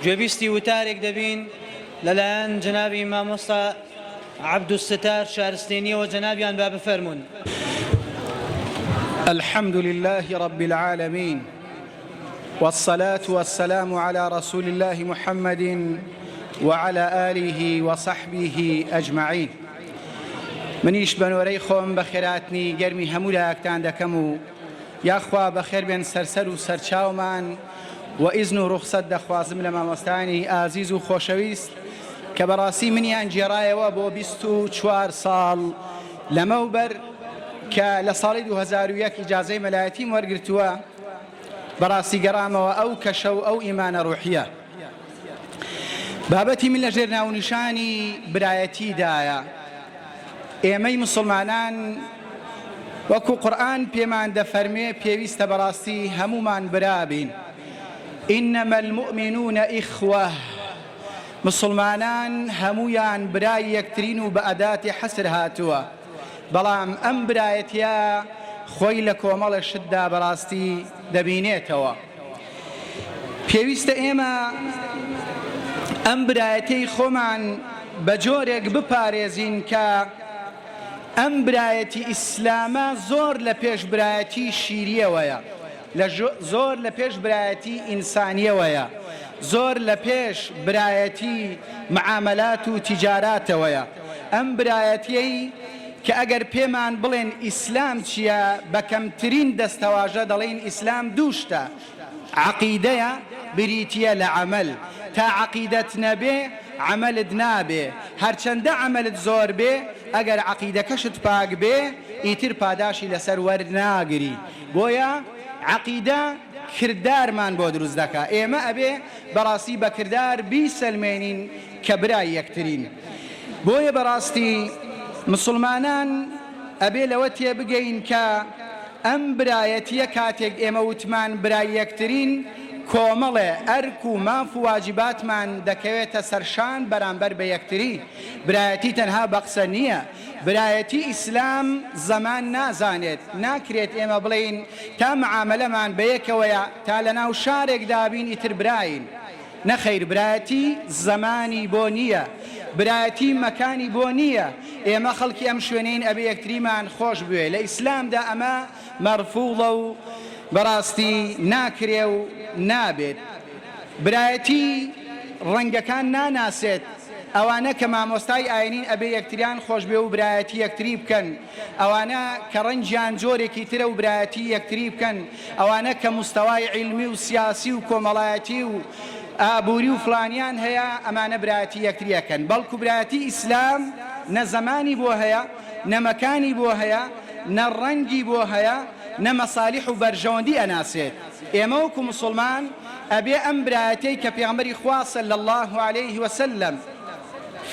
گوێبیستی وتارێک دەبین لەلایەن جنابی مامۆستا عەبدوستار شارستێنیەوە جنابیان با بفەرمون الحمد لله رب العالمين والصلاة والسلام على رسول الله محمد وعلى آله وصحبه أجمعين منیش بنوەرەی خۆم بە خێراتنی گەرمی هەموو لایەکتان دەکەم و یاخوا بەخێر بێن سەرسەر و سەرچاومان و ئیزن و ڕوخسەت دەخوازم لە مامۆستانی ئازیز و خۆشەویست کە بەڕاستی منیان گێڕایەوە بۆ 24 ساڵ لەمەوبەر کە لە ساڵی 2001 ئیجازەی مەلایەتیم وەرگرتووە بەڕاستی گەڕامەوە ئەو کەشە و ئەو ئیمانە ڕوحیە بابەتی من لەژێر ناونیشانی برایەتیدایە ئێمەی مسلمانان وەکو قورئان پێمان دەفەرمێ پێویستە بەڕاستی هەمومان برابین إنما المؤمنون إخوة مسلمانان هەمویان برای یەکترین و بە ئەداتی حەسر هاتووە بەڵام ئەم برایەتیە خۆی لە کۆمەڵە شتدا بەڕاستی دەبینێتەوە پێویستە ئێمە ئەم برایەتەی خۆمان بە جۆرێک بپارێزین کە ئەم برایەتی ئیسلامە زۆر لە پێش برایەتی شیریەوەیە زۆر لە پێش برایەتی ئینسانیەوەیە زۆر لە پێش برایەتی معاملات و تیجاراتەوەیە ئەم برایەتیەی کە ئەگەر پێمان بڵێن ئیسلام چییە بە کەمترین دەستەواژە دەڵێن ئیسلام دووشتە عەقیدەیە بریتیە لە عەمەل تا عەقیدەت نەبێ عەمەلت نابێ هەرچەندە عەمەلت زۆر بێ ئەگەر عەقیدەکەشت پاک بێ ئیتر پاداشی لەسەر وەرناگری بۆیە عەقیدە کردارمان بۆ دروست دەکا ئێمە ئەبێ بەڕاستی بە کردار بیسەلمێنین کە برای یەکترین بۆیە بەڕاستی مسلمانان ئەبێ لەوە تێبگەین کە ئەم برایەتیە کاتێک ئێمە وتمان برای یەکترین کۆمەڵێ ئەرک و ماف و واجباتمان دەکەوێتە سەرشان بەرامبەر بە یەکتری برایەتی تەنها بە قسە نییە برایەتی ئیسلام زەمان نازانێت ناکرێت ئێمە بڵێین تا معاملەمان بە یەکەوەیە تا لە ناو شارێک دابین ئیتر براین نەخەیر برایەتی زەمانی بۆ نییە برایەتی مەکانی بۆ نییە ئێمە خەڵکی ئەم شوێنین ئەبێ یەکتریمان خۆش بوێ لە ئیسلامدا ئەمە مەرفوڵە و بەڕاستی ناکرێ و نابێت برایەتی ڕەنگەکان ناناسێت ئەوانە کە مامۆستای ئاینین ئەبێ یەکتریان خۆش بێ و برایەتی یەکتری بکەن ئەوانە کە ڕەنجیان جۆرێکی ترە و برایەتی یەکتری بکەن ئەوانە کە مستەوای عیلمی و سیاسی و کۆمەڵایەتی و ئابووری و فلانیان هەیە ئەمانە برایەتی یەکتریەکەن بەڵکو برایەتی ئیسلام نە زەمانی بۆ هەیە نە مەکانی بۆ هەیە نە ڕەنگی بۆ هەیە نە مەسالیح و بەرژەوەندی ئەناسێت ئێمە وەکو موسڵمان ئەبێ ئەم برایەتەی کە پێغەمبەری خوا صلی الله علیه وسلم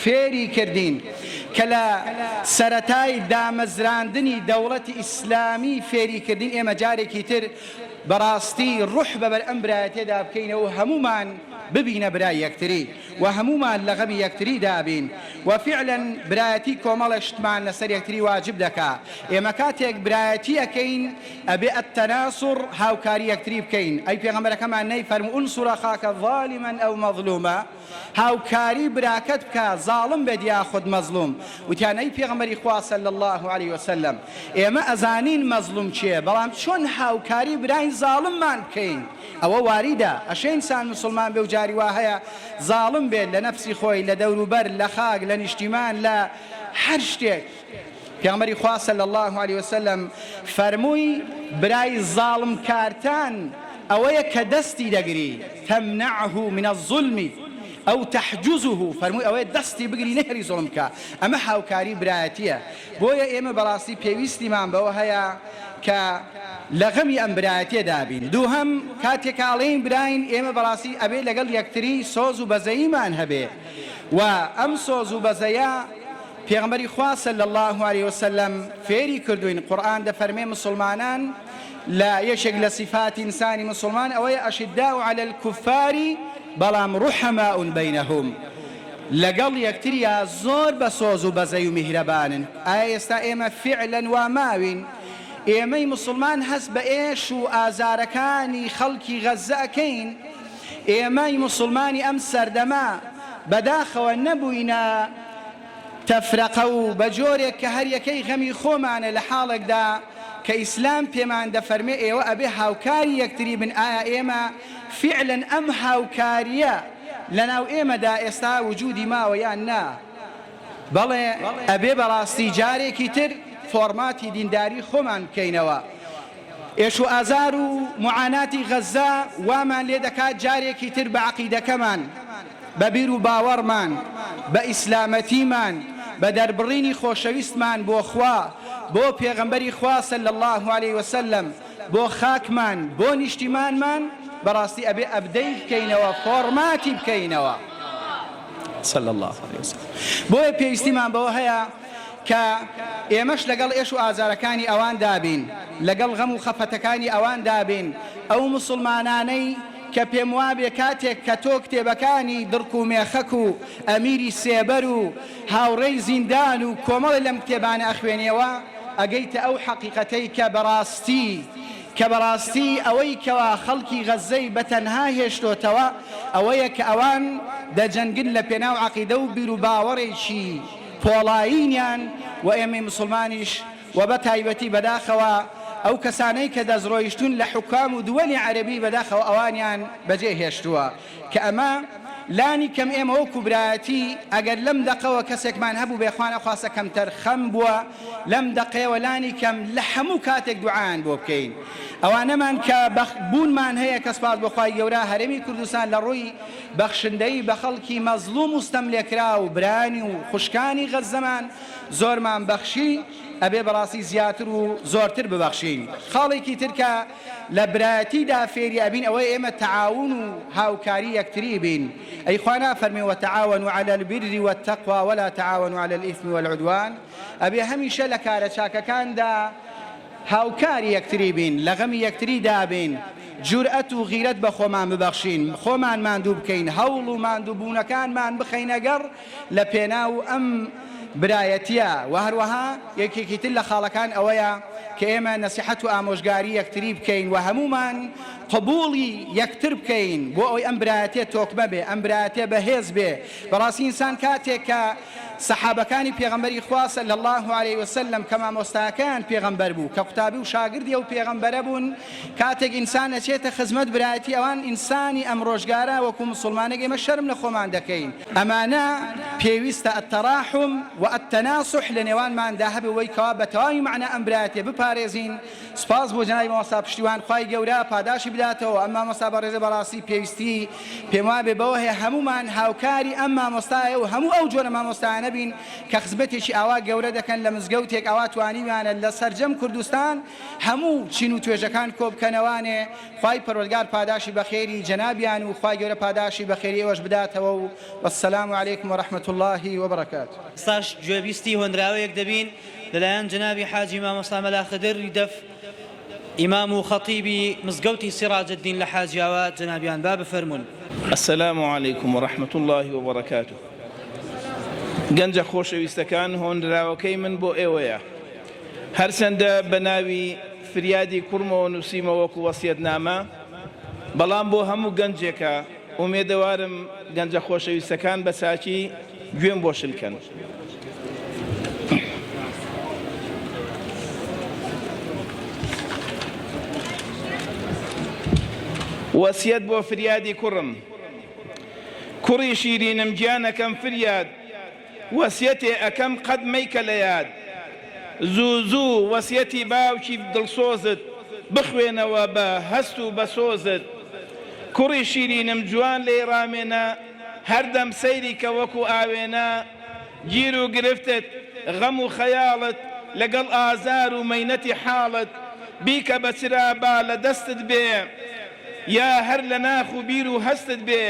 فێری کردین کە لە سەرەتای دامەزراندنی دەوڵەتی ئیسلامی فێری کردین ئێمە جارێکی تر بەڕاستی ڕوح بەبەر ئەم برایەتێدا بکەینەوە هەمومان ببینە برای یەکتری و هەمومان لە غەمی یەکتری دابین و فعلا برایەتی کۆمەڵشتمان لەسەر یەکتری واجب دەکا ئێمە کاتێک برایەتی ئەکەین ئەبێ ئەتەناسوڕ هاوکاری یەکتری بکەین ئەی پێغەمبەرەکەمان نەیفەرموو ئونسوڕ ئەخاکە ظالما ئەو مەظلومە هاوکاری براکەت بکە زاڵم بێت یا خود مەظلوم وتیانەی پێغەمبەری خوا صلی الله علیه وسلم ئێمە ئەزانین مەظلوم چییە بەڵام چۆن هاوکاری براین زاڵممان بکەین ئەوە واریدە ئەشێ ئینسان مسلمان بێ و جاری وا هەیە زاڵم بێت لە نەفسی خۆی لە دەوروبەر لە خاک لە نیشتیمان لە هەر شتێک پێغەمبەری خوا صلی الله علیه وسلم فەرمووی برای زاڵم کارتان ئەوەیە کە دەستی دەگری تەمنعه من الظلم ئەو تەحجوزه فەرمووی ئەوەیە دەستی بگری نەهێری زوڵم بکە ئەمە هاوکاری برایەتیە بۆیە ئێمە بەڕاستی پێویستیمان بەوە هەیە کە لە غەمی ئەم برایەتێ دابین دووهەم کاتێک ئاڵێین براین ئێمە بەڕاستی ئەبێ لەگەڵ یەکتری سۆز و بەزەییمان هەبێ و ئەم سۆز و بەزەیە پێغەمبەری خوا صلی الله علیه وسلم فێری کردوین قورئان دەفەرمێ مسلمانان لا یەکێک لە صفاتی ئینسانی مسلمان ئەوەیە ئەشیداء علی الکفار بەڵام ڕوحەماء بەینەهم لەگەڵ یەکتریە زۆر بە سۆز و بەزەی و میهرەبانن ئایا ئێستا ئێمە فعلا وا ماوین ئێمەی مسلمان هەست بە ئێش و ئازارەکانی خەڵکی غەزە ئەکەین ئێمەی مسلمانی ئەم سەردەما بەداخەوە نەبووینە تەفرەقە و بە جۆرێک کە هەر یەکەی غەمی خۆمانە لە حاڵێکدا کە ئیسلام پێمان دەفەرمێ ئێوە ئەبێ هاوکاری یەکتری بن ئایا ئێمە فعلا ئەم هاوکاریە لەناو ئێمەدا ئێستا وجودی ماوە یان نا بەڵێ ئەبێ بەڕاستی جارێکی تر فۆرماتی دینداری خۆمان بکەینەوە ئێش و ئازار و معاناتی غەزە وامان لێ دەکات جارێکی تر بە عەقیدەکەمان بە بیر و باوەڕمان بە ئیسلامەتیمان بە دەربڕینی خۆشەویستمان بۆ خوا بۆ پێغەمبەری خوا صلی الله علیه وسلم بۆ خاکمان بۆ نیشتیمانمان بەڕاستی ئەبێ ئەبدەی بکەینەوە فۆرماتی بکەینەوە صلی الله علیه وسلم بۆیە پێویستیمان بەوە هەیە کە ئێمەش لەگەڵ ئێش و ئازارەکانی ئەوان دابین لەگەڵ غەم و خەفەتەکانی ئەوان دابین ئەو مسلمانانەی کە پێم وابێ کاتێک کە تۆ کتێبەکانی دڕک و مێخەک و ئەمیری سێبەر و هاوڕێی زیندان و کۆمەڵی لەم کتێبانە ئەخوێنیەوە ئەگەیتە ئەو حەقیقەتەی کە بەڕاستی ئەوەی کەوا خەڵکی غەزەی بەتەنها هێشتۆتەوە ئەوەیە کە ئەوان دەجەنگن لە پێناو عەقیدە و بیر و باوەڕێکی پۆڵایینیان و ئێمەی مسلمانیش و بە تایبەتی بەداخەوە ئەو کەسانەی کە دەستڕۆیشتون لە حوکام و دووەلی عەرەبی بەداخەوە ئەوانیان بەجێ هێشتووە کە ئەمە لانی کەم ئێمە وەکو برایەتی ئەگەر لەم دەقەوە کەسێکمان هەبوو بێخوانە خواسە کەمتەر خەم بووە لەم دەقەیەوە لانی کەم لە هەموو کاتێک دوعایان بۆ بکەین ئەوانەمان کە بوونمان هەیە کە سپاس بەخوای گەورە هەرێمی کوردستان لە ڕووی بەخشندەی بە خەڵکی مەزلوم و ستەملێکرا و برانی و خوشکانی غەزەمان زۆرمان بەخشی ئەبێ بەڕاستی زیاتر و زۆرتر ببەخشین. خاڵێکی ترکە لە برایەتیدا فێری ئەبین ئەوەی ئێمە تەعاون و هاوکاری یەکتری بین. ئەی خوا نافەرمێ وتعاونوا على البر والتقوى ولا تعاونوا على الإثم والعدوان. ئەبێ هەمیشە لە کارە چاکەکاندا هاوکاری یەکتری بین، لە غەمی یەکتری دابین، جورئەت و غیرەت بە خۆمان ببەخشین، خۆمان ماندوو بکەین، هەوڵ و ماندووبوونەکانمان بخەینەگەڕ لە پێناو ئەم برایەتیە. و هەروەها یەکێکی تر لە خاڵەکان ئەوەیە کە ئێمە نەسیحەت و ئامۆژگاری یەکتری بکەین و هەمومان قبوڵی یەکتر بکەین بۆ ئەوەی ئەم برایەتێ تۆکمە بێ، ئەم برایەتێ بەهێز بێ. بەڕاستی ئینسان کاتێک کە سەحابەکانی پێغەمبەری خوا صلی الله علیه وسلم کە مامۆستاکان پێغەمبەر بوو، کە قوتابی و شاگردی ئەو پێغەمبەرە بوون، کاتێک ئینسان ئەچێتە خزمەت برایەتی ئەوان ئینسانی ئەم ڕۆژگارە وەکو مسلمانێک ئێمە شەرم لە خۆمان دەکەین. ئەمانە پێویستە التەراحم و التەناسح لە نێوانماندا هەبێ وەی کەوا بە تەواوی معنە ئەم برایەتێ بپارێزین. سپاس بۆ جەنابی مامۆستا پشتیوان، خوای گەورە پاداشی بداتەوە. ئەم مامۆستا بەڕێزە بەڕاستی پێویستی پێم وابێ بەوە هەیە هەمومان هاوکاری ئەم مامۆستایە و هەموو ئەو جۆرە مامۆستایانە بین کە خزمەتێکی ئاوا گەورە دەکەن لە مزگەوتێک ئاوا توانیوانە لە سەرجەم کوردستان هەموو چین و توێژەکان کۆبکەنەوانێ. خوای پەروەردگار پاداشی بەخێری جەنابیان و خوای گەورە پاداشی بەخێری ئێوەش بداتەوە و والسلام علیکم ورحمة الله وبركاته. ساش گوێبیستی هۆنراوەیەک دەبین لەلایەن جەنابی حاجی مامۆستا مەلا خدر دەف ئیمام و خەتیبی مزگەوتی سیراج الدین لە حاجیاوە جەنابیان با بفەرمون. السلام عليكم ورحمة الله وبركاته. گەنجە خۆشەویستەکان، هۆنراوەکەی من بۆ ئێوەیە. هەرچەندە بە ناوی فریادی کوڕمەوە نووسیمە وەکو وەسیەتنامە، بەڵام بۆ هەموو گەنجێکە ئومێدەوارم گەنجە خۆشەویستەکان بە چاکی گوێم بۆ شلکەن. وەسیەت بۆ فریادی کوڕم، کوڕی شیرینم گیانەکەم فریاد، وەسیەتێ ئەەکەم قەت مەیکە لە یاد، زوو زوو وەسیەتی باوکی دڵسۆزت بخوێنەوە بە هەست و بە سۆزت. کوڕی شیرینم جوان لێ ڕامێنە، هەردەم سەیری کە وەکو ئاوێنە، گیر و گرفتت غەم و خەیاڵت لەگەڵ ئازار و مەینەتی حاڵت، بیکە بە چرابا لە دەستت بێ، یا هەر لە ناخ و بیر و هەستت بێ،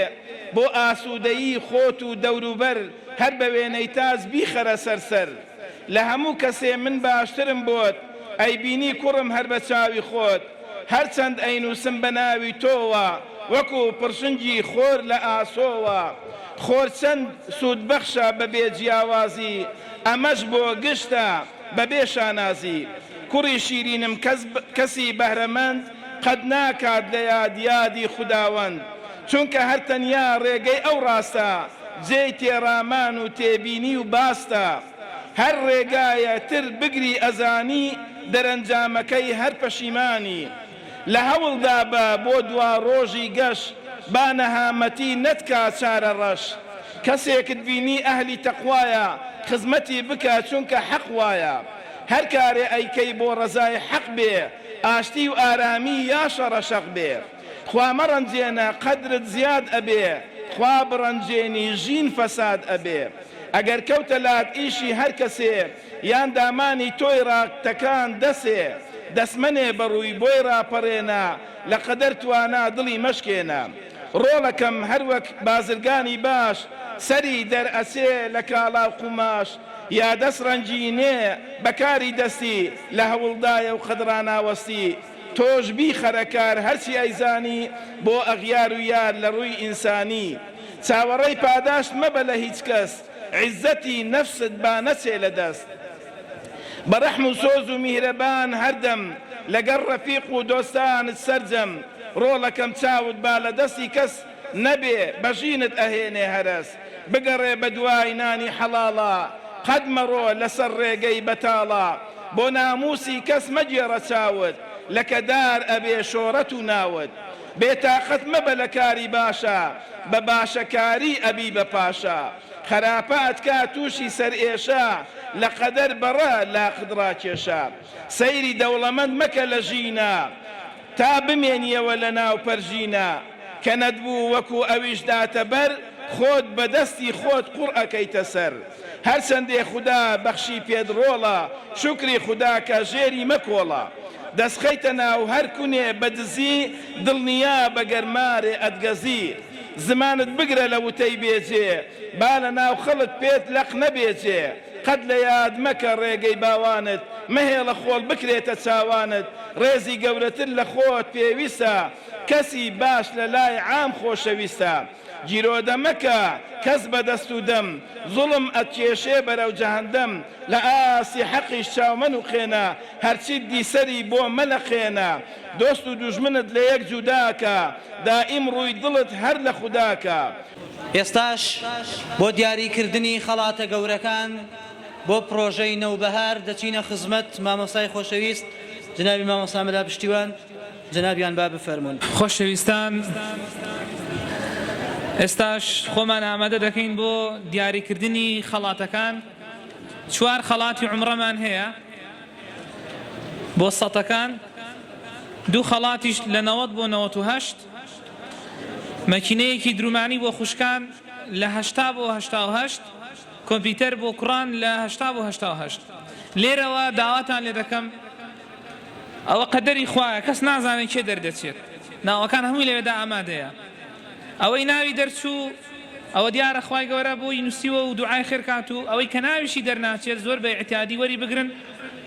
بۆ ئاسوودەیی خۆت و دەوروبەر هەر بە وێنەی تاز بیخەرە سەرسەر. لە هەموو کەسێ من باشترم بۆت، ئەیبینی کوڕم هەر بە چاوی خۆت، هەرچەند ئەینووسم بە ناوی تۆوە، وەکو پڕشنگی خۆر لە ئاسۆوە. خۆر چەند سوودبەخشە بەبێ جیاوازی، ئەمەش بۆ گشتە بەبێ شانازی. کوڕی شیرینم کەسی بەهرەمەند قەت ناکات لە یادی خوداوەند، چونکە هەر تەنیا ڕێگەی ئەو ڕاستە، جێی تێڕامان و تێبینی و باستە. هەر ڕێگایە تر بگری ئەزانی، دەرەنجامەکەی هەر پەشیمانی. لە هەوڵدا بە بۆ دوا ڕۆژی گەشت، با نەهامەتی نەتکا چارە ڕەش. کەسێکت بینی ئەهلی تەقوایە، خزمەتی بکە چونکە حەق وایە. هەر کارێ ئەیکەی بۆ ڕەزای حەق بێ، ئاشتی و ئارامی یا شەڕەشەق بێ. خوا مەڕەنجێنە قەدرت زیاد ئەبێ، خوا بڕەنجێنی ژین فەساد ئەبێ. ئەگەر کەوتە لات ئیشی هەر کەسێ، یان دامانی تۆی ڕاکتەکان دەسێ، دەسمەنێ بەڕووی بۆی ڕاپەڕێنە، لە قەدەر توانا دڵی مەشکێنە. ڕۆڵەکەم هەروەک بازرگانی باش، سەری دەرئەسێ لە کاڵا و قوماش، یا دەست ڕەنجینێ بەکاری دەستی، لە هەوڵدایە و قەدراناوەستی. تۆش بیخەرەکار هەرچی ئەیزانی، بۆ ئەغیار و یار لە ڕووی ئینسانی. چاوەڕێی پاداشت مەبە لە هیچ کەس، عیزەتی نەفست با نەچێ لە دەست. بەڕەحم و سۆز و میهرەبان هەردەم، لەگەڵ ڕەفیق و دۆستانت سەرجەم. ڕۆڵەکەم چاوت با لە دەستی کەس نەبێ، بەژینت ئەهێنێ هەرس. بگەڕێ بە دوای نانی حەڵاڵە، قەت مەڕۆ لەسەر ڕێگەی بەتاڵە. بۆ ناموسی کەس مەگێڕە چاوت، لەکەدار ئەبێ شۆڕەت و ناوت. بێتاقەت مەبە لە کاری باشە، بە باشەکاری ئەبی بە پاشە. خراپە ئەتکا تووشی سەر ئێشە، لە قەدەر بەڕە لاقت ڕاکێشە. سەیری دەوڵەمەند مەکە لە ژینە، تا بمێنیەوە لە ناو پەرژینە. کە نەتبوو وەکو ئەویش داتە بەر، خۆت بەدەستی خۆت قوڕ ئەکەیتە سەر هەر چەندێ خوددا بەخشی پێدڕۆڵە شکری خوددا کە ژێری مەکۆڵە دەستخەیتە ناو هەر کونێ بەدزی دڵنیا بە گەرمارێ ئەدگەزی زمانت بگرە لە وتەی بێجێ با لە ناو خەڵت پێت لەق نەبێجێ قەت لە یاد مەکە ڕێگەی باوانت مەهێڵە خۆڵ بکرێتە چاوانت ڕێزی گەورەتر لە خۆت پێویستە کەسی باش لە لای عام خۆشەویستە گیرۆدە مەکە کەس بەدەست و دەم زوڵم ئەکێشێ بەرەو جەهەندەم لە ئاسی حەقیش چاومەن و خێنە هەرچی دیسەری بۆ مەلەخێنە دۆست و دوژمنت لە یەک جوداکە دائیم ڕووی دڵت هەر لە خوداکە ئێستاش بۆ دیاریکردنی خەڵاتە گەورەکان بۆ پڕۆژەی نەوبەهار دەچینە خزمەت مامۆستای خۆشەویست جنابی مامۆستا مەلا پشتیوان جنابیان با بفەرمونون خۆشەویستان ئێستاش خۆمان ئامادە دەکەین بۆ دیاریکردنی خەڵاتەکان چوار خەڵاتی عومرەمان هەیە بۆ سەتەکان دوو خەڵاتیش لە 90 بۆ 98 مەکینەیەکی درومانی بۆ خوشکان لە 80 بۆ 88 کۆمپیوتەر بۆ کوڕان لە 80 بۆ 88 لێرەوە داواتان لێ دەکەم ئەوە قەدەری خوایە کەس نازانێت کێ دەردەچێت ناوەکان هەمووی لەوێدا ئامادەیە ئەوەی ناوی دەرچوو ئەوە دیارە خوای گەورە بۆی نووسیوە و دوعای خێرکات و ئەوەی کە ناویشی دەرناچێت زۆر بە ئیعتیادی وەری بگرن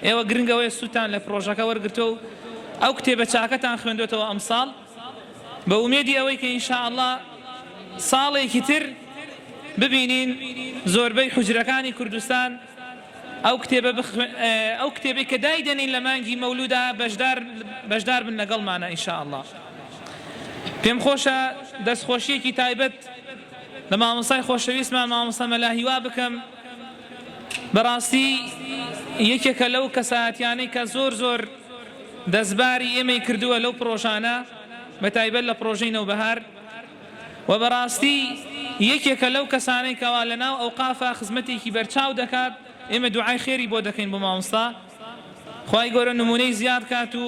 ئێوە گرنگەوەی سووتان لە پرۆژەکە وەرگرتەوە و ئەو کتێبە چاکەتان خوێندوێتەوە ئەمساڵ بە ئومێدی ئەوەی کە ئینشاءالله ساڵێکی تر ببینین زۆربەی حوجرەکانی کوردستان ئەو کتێبەی کە دایدەنین لە مانگی مەولودا بەشدار بن لەگەڵمانە ئینشاءالله پێم خۆشە دەستخۆشیەکی تایبەت لە مامۆستای خۆشەویستمان مامۆستا مەلا هیوا بکەم بەڕاستی یەکێکە لەو کەسایەتیانەی کە زۆر دەستباری ئێمەی کردووە لەو پرۆژانە بە تایبەت لە پرۆژەی نەوبەهار و بەڕاستی یەکێکە لەو کەسانەی کەوا لەناو ئەوقافە خزمەتێکی بەرچاو دەکات ئێمە دوعای خێری بۆ دەکەین بۆ مامۆستا خوای گەورە نمونەی زیاد کات و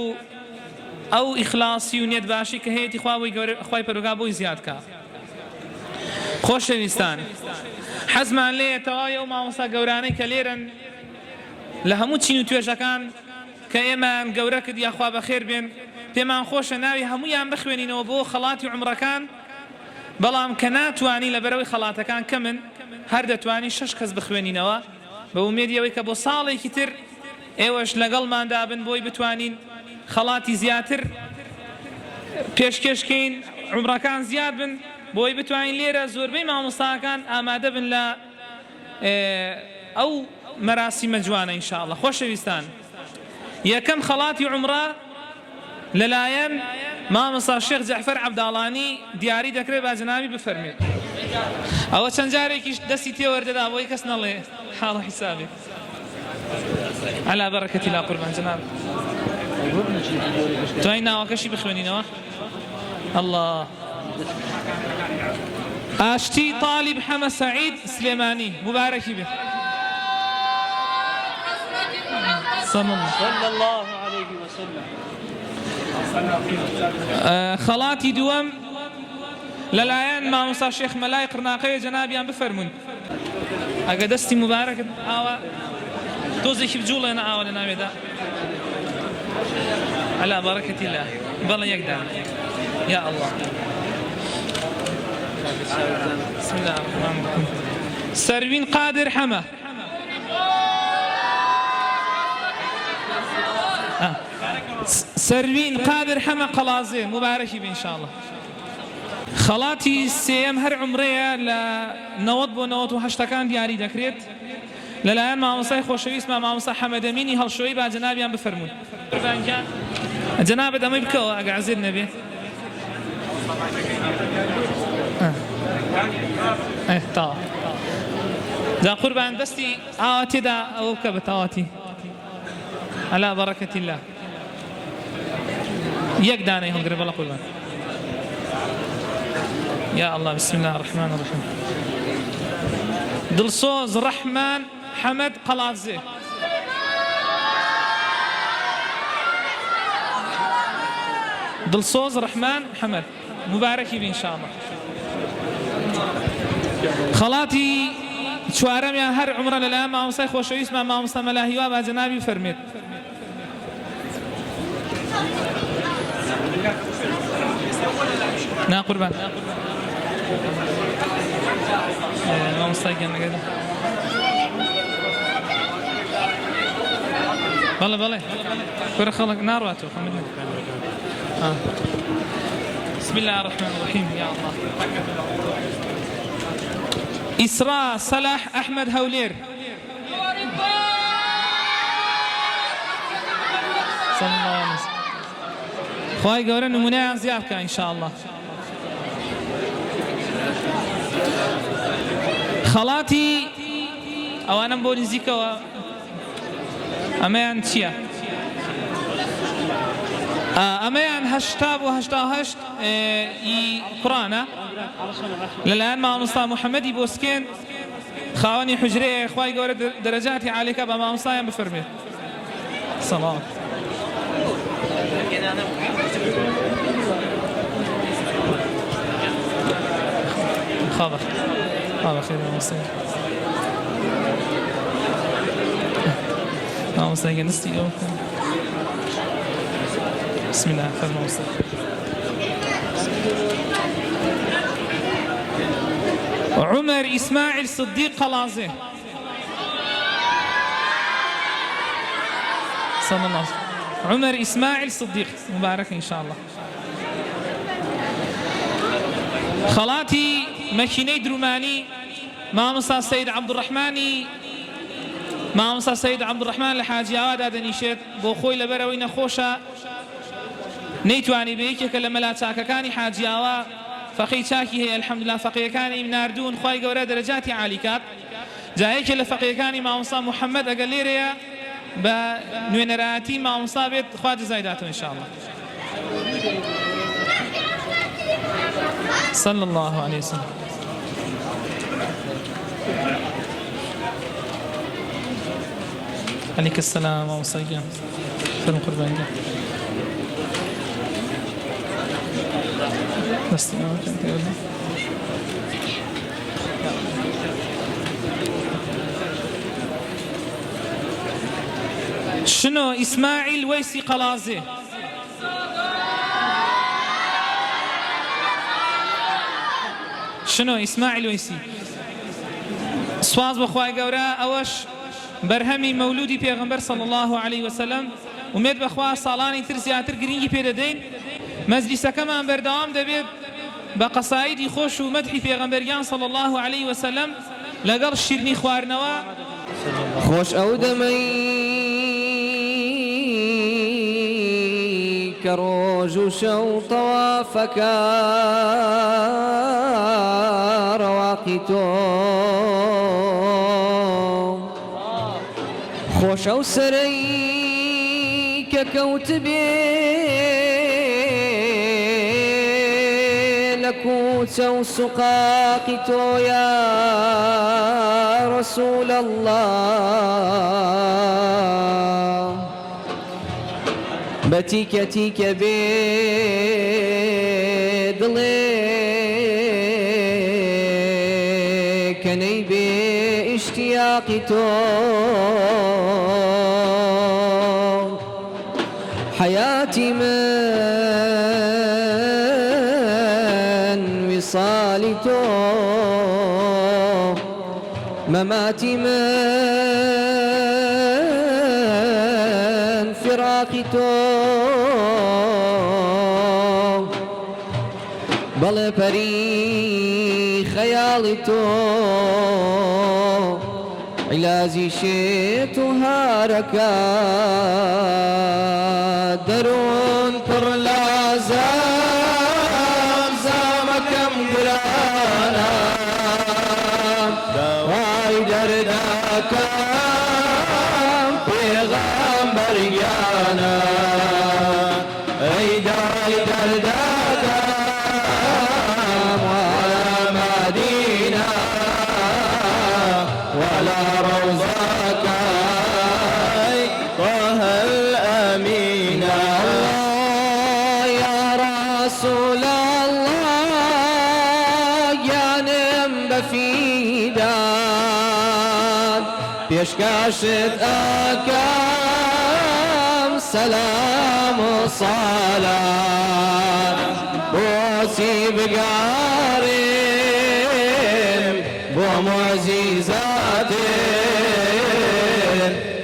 ئەو ئیخلاسی و نێت باشی کە هەیەی خوای پەروەردگار بۆی زیاد کات خۆشەویستان حەزمان لێیە تەواوی ئەو مامۆستا گەورانەی کە لێرن لە هەموو چین و توێژەکان کە ئێمان گەورە کرد یاخوا بەخێر بێن پێمان خۆشە ناوی هەموویان بخوێنینەوە بۆ خەڵاتی عومرەکان بەڵام کە ناتوانی لەبەرەوەی خەڵاتەکان کەمن هەر دەتوانی 6 کەس بخوێنینەوە بە ئومێدی ئەوەی کە بۆ ساڵێکی تر ئێوەش لەگەڵماندا بن بۆی بتوانین خەڵاتی زیاتر پێشکەشکەین عومرەکان زیاد بن بۆی بتوانین لێرە زۆربەی مامۆستاکان ئامادە بن لە ئەو مەراسیمە جوانە ئینشاءالله خۆشەویستان یەکەم خەڵاتی عومرە لەلایەن مامۆستا شێخ جەعفەر عەبداڵانی دیاری دەکرێت با جەنابی بفەرمێت ئەوە چەند جارێکیش دەستی تێوەردەدا بۆی کەس نەڵێ حاڵە حیسابێ على بەرەکەتی لا قوربان جەناب توانای ناوەکەشی بخوێنینەوە الله ئاشتی طالب حەمە سەعید سلێمانی مبارەکی بێ صلى الله عليه وسلم خەڵاتی دووەم لەلایەن مامۆستا شێخ مەلای قرناقەیە جەنابیان بفەرمون ئەگە دەستی مبارەکت ئاوە دۆزێکی بجوڵێنە ئاوە لە ناوێدا على بركة الله بەڵێ یەکدان يا الله بسم الله الرحمن الرحيم سەروین قادر حەمە سەروین قادر حەمە قەڵازێ مبارەکی بێ ئینشاءالله خەڵاتی سێیەم هەر عومرەیە لە 90 بۆ 98 دیاری دەکرێت لەلایەن مامۆستای خۆشەویستمان مامۆستا حەمەدەمینی هەڵشۆیی با جەنابیان بفەرمون جەنابەت ئەمەی بکەوە ئەگە عەزیز نەبێ تاوە جا قوربان دەستی ئاوا تێدا ئەوە بکە بە تاواتی على بەرەکەتی الله یەک دانەی هەڵگرە بەڵە قوربان يا الله بسم الله الرحمن الرحيم دڵسۆز ڕەحمان حەمەد قەڵازێ دڵسۆز ڕەحمان حەمەد مبارەکی بێ ئینشاءالله خەڵاتی چوارەمیان هەر عومرە لەلایەن مامۆستای خۆشەویستمان مامۆستا مەلاهیوا با جەنابی فەرمێت. نا قوربان مامۆستای گەنەگەدا بەڵێ بەڵێ کورە خەڵک ناڕاتەوە خەمەنە. بسم الله الرحمن الرحيم. يا الله. إسراء صلاح أحمد هولير. صلى الله عليه وسلم. خواهي قورا نمونة زيارك إن شاء الله. خەڵاتی ئەوانم بۆ نزیکەوە ئەمەیان چییە؟ ئەمەیان 80 بۆ 88 قورآنە لەلایەن مامۆستا محەممەدی بۆسکێن خاوەنی حوجرەیە. خوای گەورە دەرەجاتی عالیەکە بە مامۆستایان بفەرمێت. سەڵاوات. خابە خێر مامۆستای مامۆستای گەنستی ئەو بسم الله فرموا. عمر إسماعيل صديق قلازي. صلى الله عليه وسلم. عمر إسماعيل صديق مبارك إن شاء الله. خەڵاتی مەکینەی درومانی مامۆستا سەید عەبدوڕەحمانی مامۆستا سەید عەبدوڕەحمان لە حاجیاوادا دەنیشێت بۆ خۆی لەبەرەوەی نەخۆشە نەیتوانی بە یەکێکە لە مەلا چاکەکانی حاجیاوا فەقەی چاکی هەیە الحەمدوللا فەقەیەکانی ناردوون خوای گەورە دەرەجاتی عالیکات. جایەکێ لە فەقەیەکانی مامۆستا محەممەد ئەگەر لێرەیە بە نوێنەرایەتی مامۆستا بێت خوا جەزای داتەوە ئینشاء الله. صلى الله عليه وسلم. عليك السلام ومساجين فرم قربان شنو إسماعيل ويسي قلازي. شنو إسماعيل ويسي سواز بخواي قورا أوش برهمي مولودي پیغمبر صلى الله عليه وسلم ومید بخوا سالانی تر زیاتر گرینگی پیدا دین مجلس كمان بردوام دبید بقصائدی خوش و مدحی پیغمبریان صلى الله عليه وسلم لقر شیرنی خوارنوا خوش او دمی كروج وشو طوافك رواقتو خوش او سريك كوتبي لكوت او سقاقتو يا رسول الله بتيك تيك بدلي كني باشتياقي تو حياتي من وصالي تو مماتي من فراقي تو بەڵێ پەری خەیاڵی تۆ عیلازی شێت و هارەکە دەروون پڕ لە زامەکەم گرانە داوای دەردەکەم پێغەمبەریانە ئەی دای دەردەکەم ولا روضك طه الأمين الله يا رسول الله يا نم بفي پێشکاشت ئەکەم سەلام و ساڵات بۆچی بگارێم بۆ مۆزیزاتێن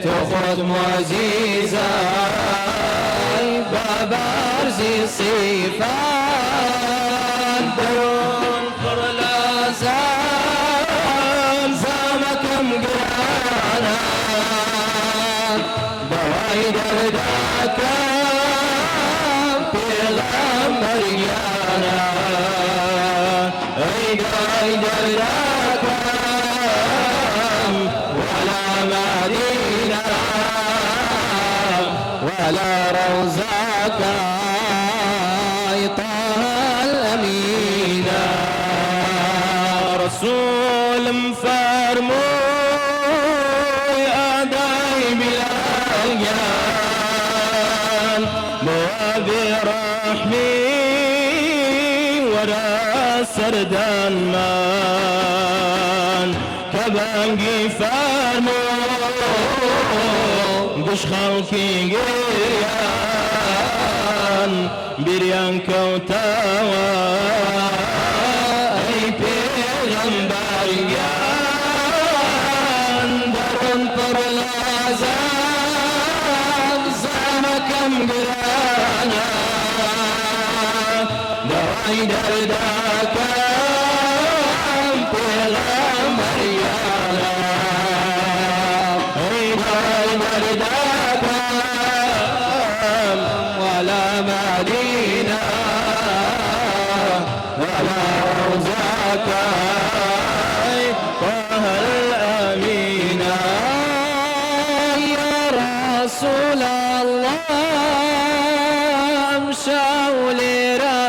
تۆ خۆت مۆزیزای بە بەرزی سیفان دەرۆن پڕ لە زان زامەکەم گرانە بەوای دەردەکەم پێغەمبەریانە ئەی دای دەردەکەم وەلا مەدینە ولا روزاك طه الأمينة رسول فرموي أداي بالأيام برحمي ورا سردان من كبانجي فرموي گوش خەڵکی گریان بیریان کەوتەوە ئەی پێغەمبەریان دەڕۆن پڕ لە زان زامەکەم گرانە دەوای دەردەکەم پێغەمبەریانە ولا مدينة ولا روزاك طه الأمينة يا رسول الله امشوا لرا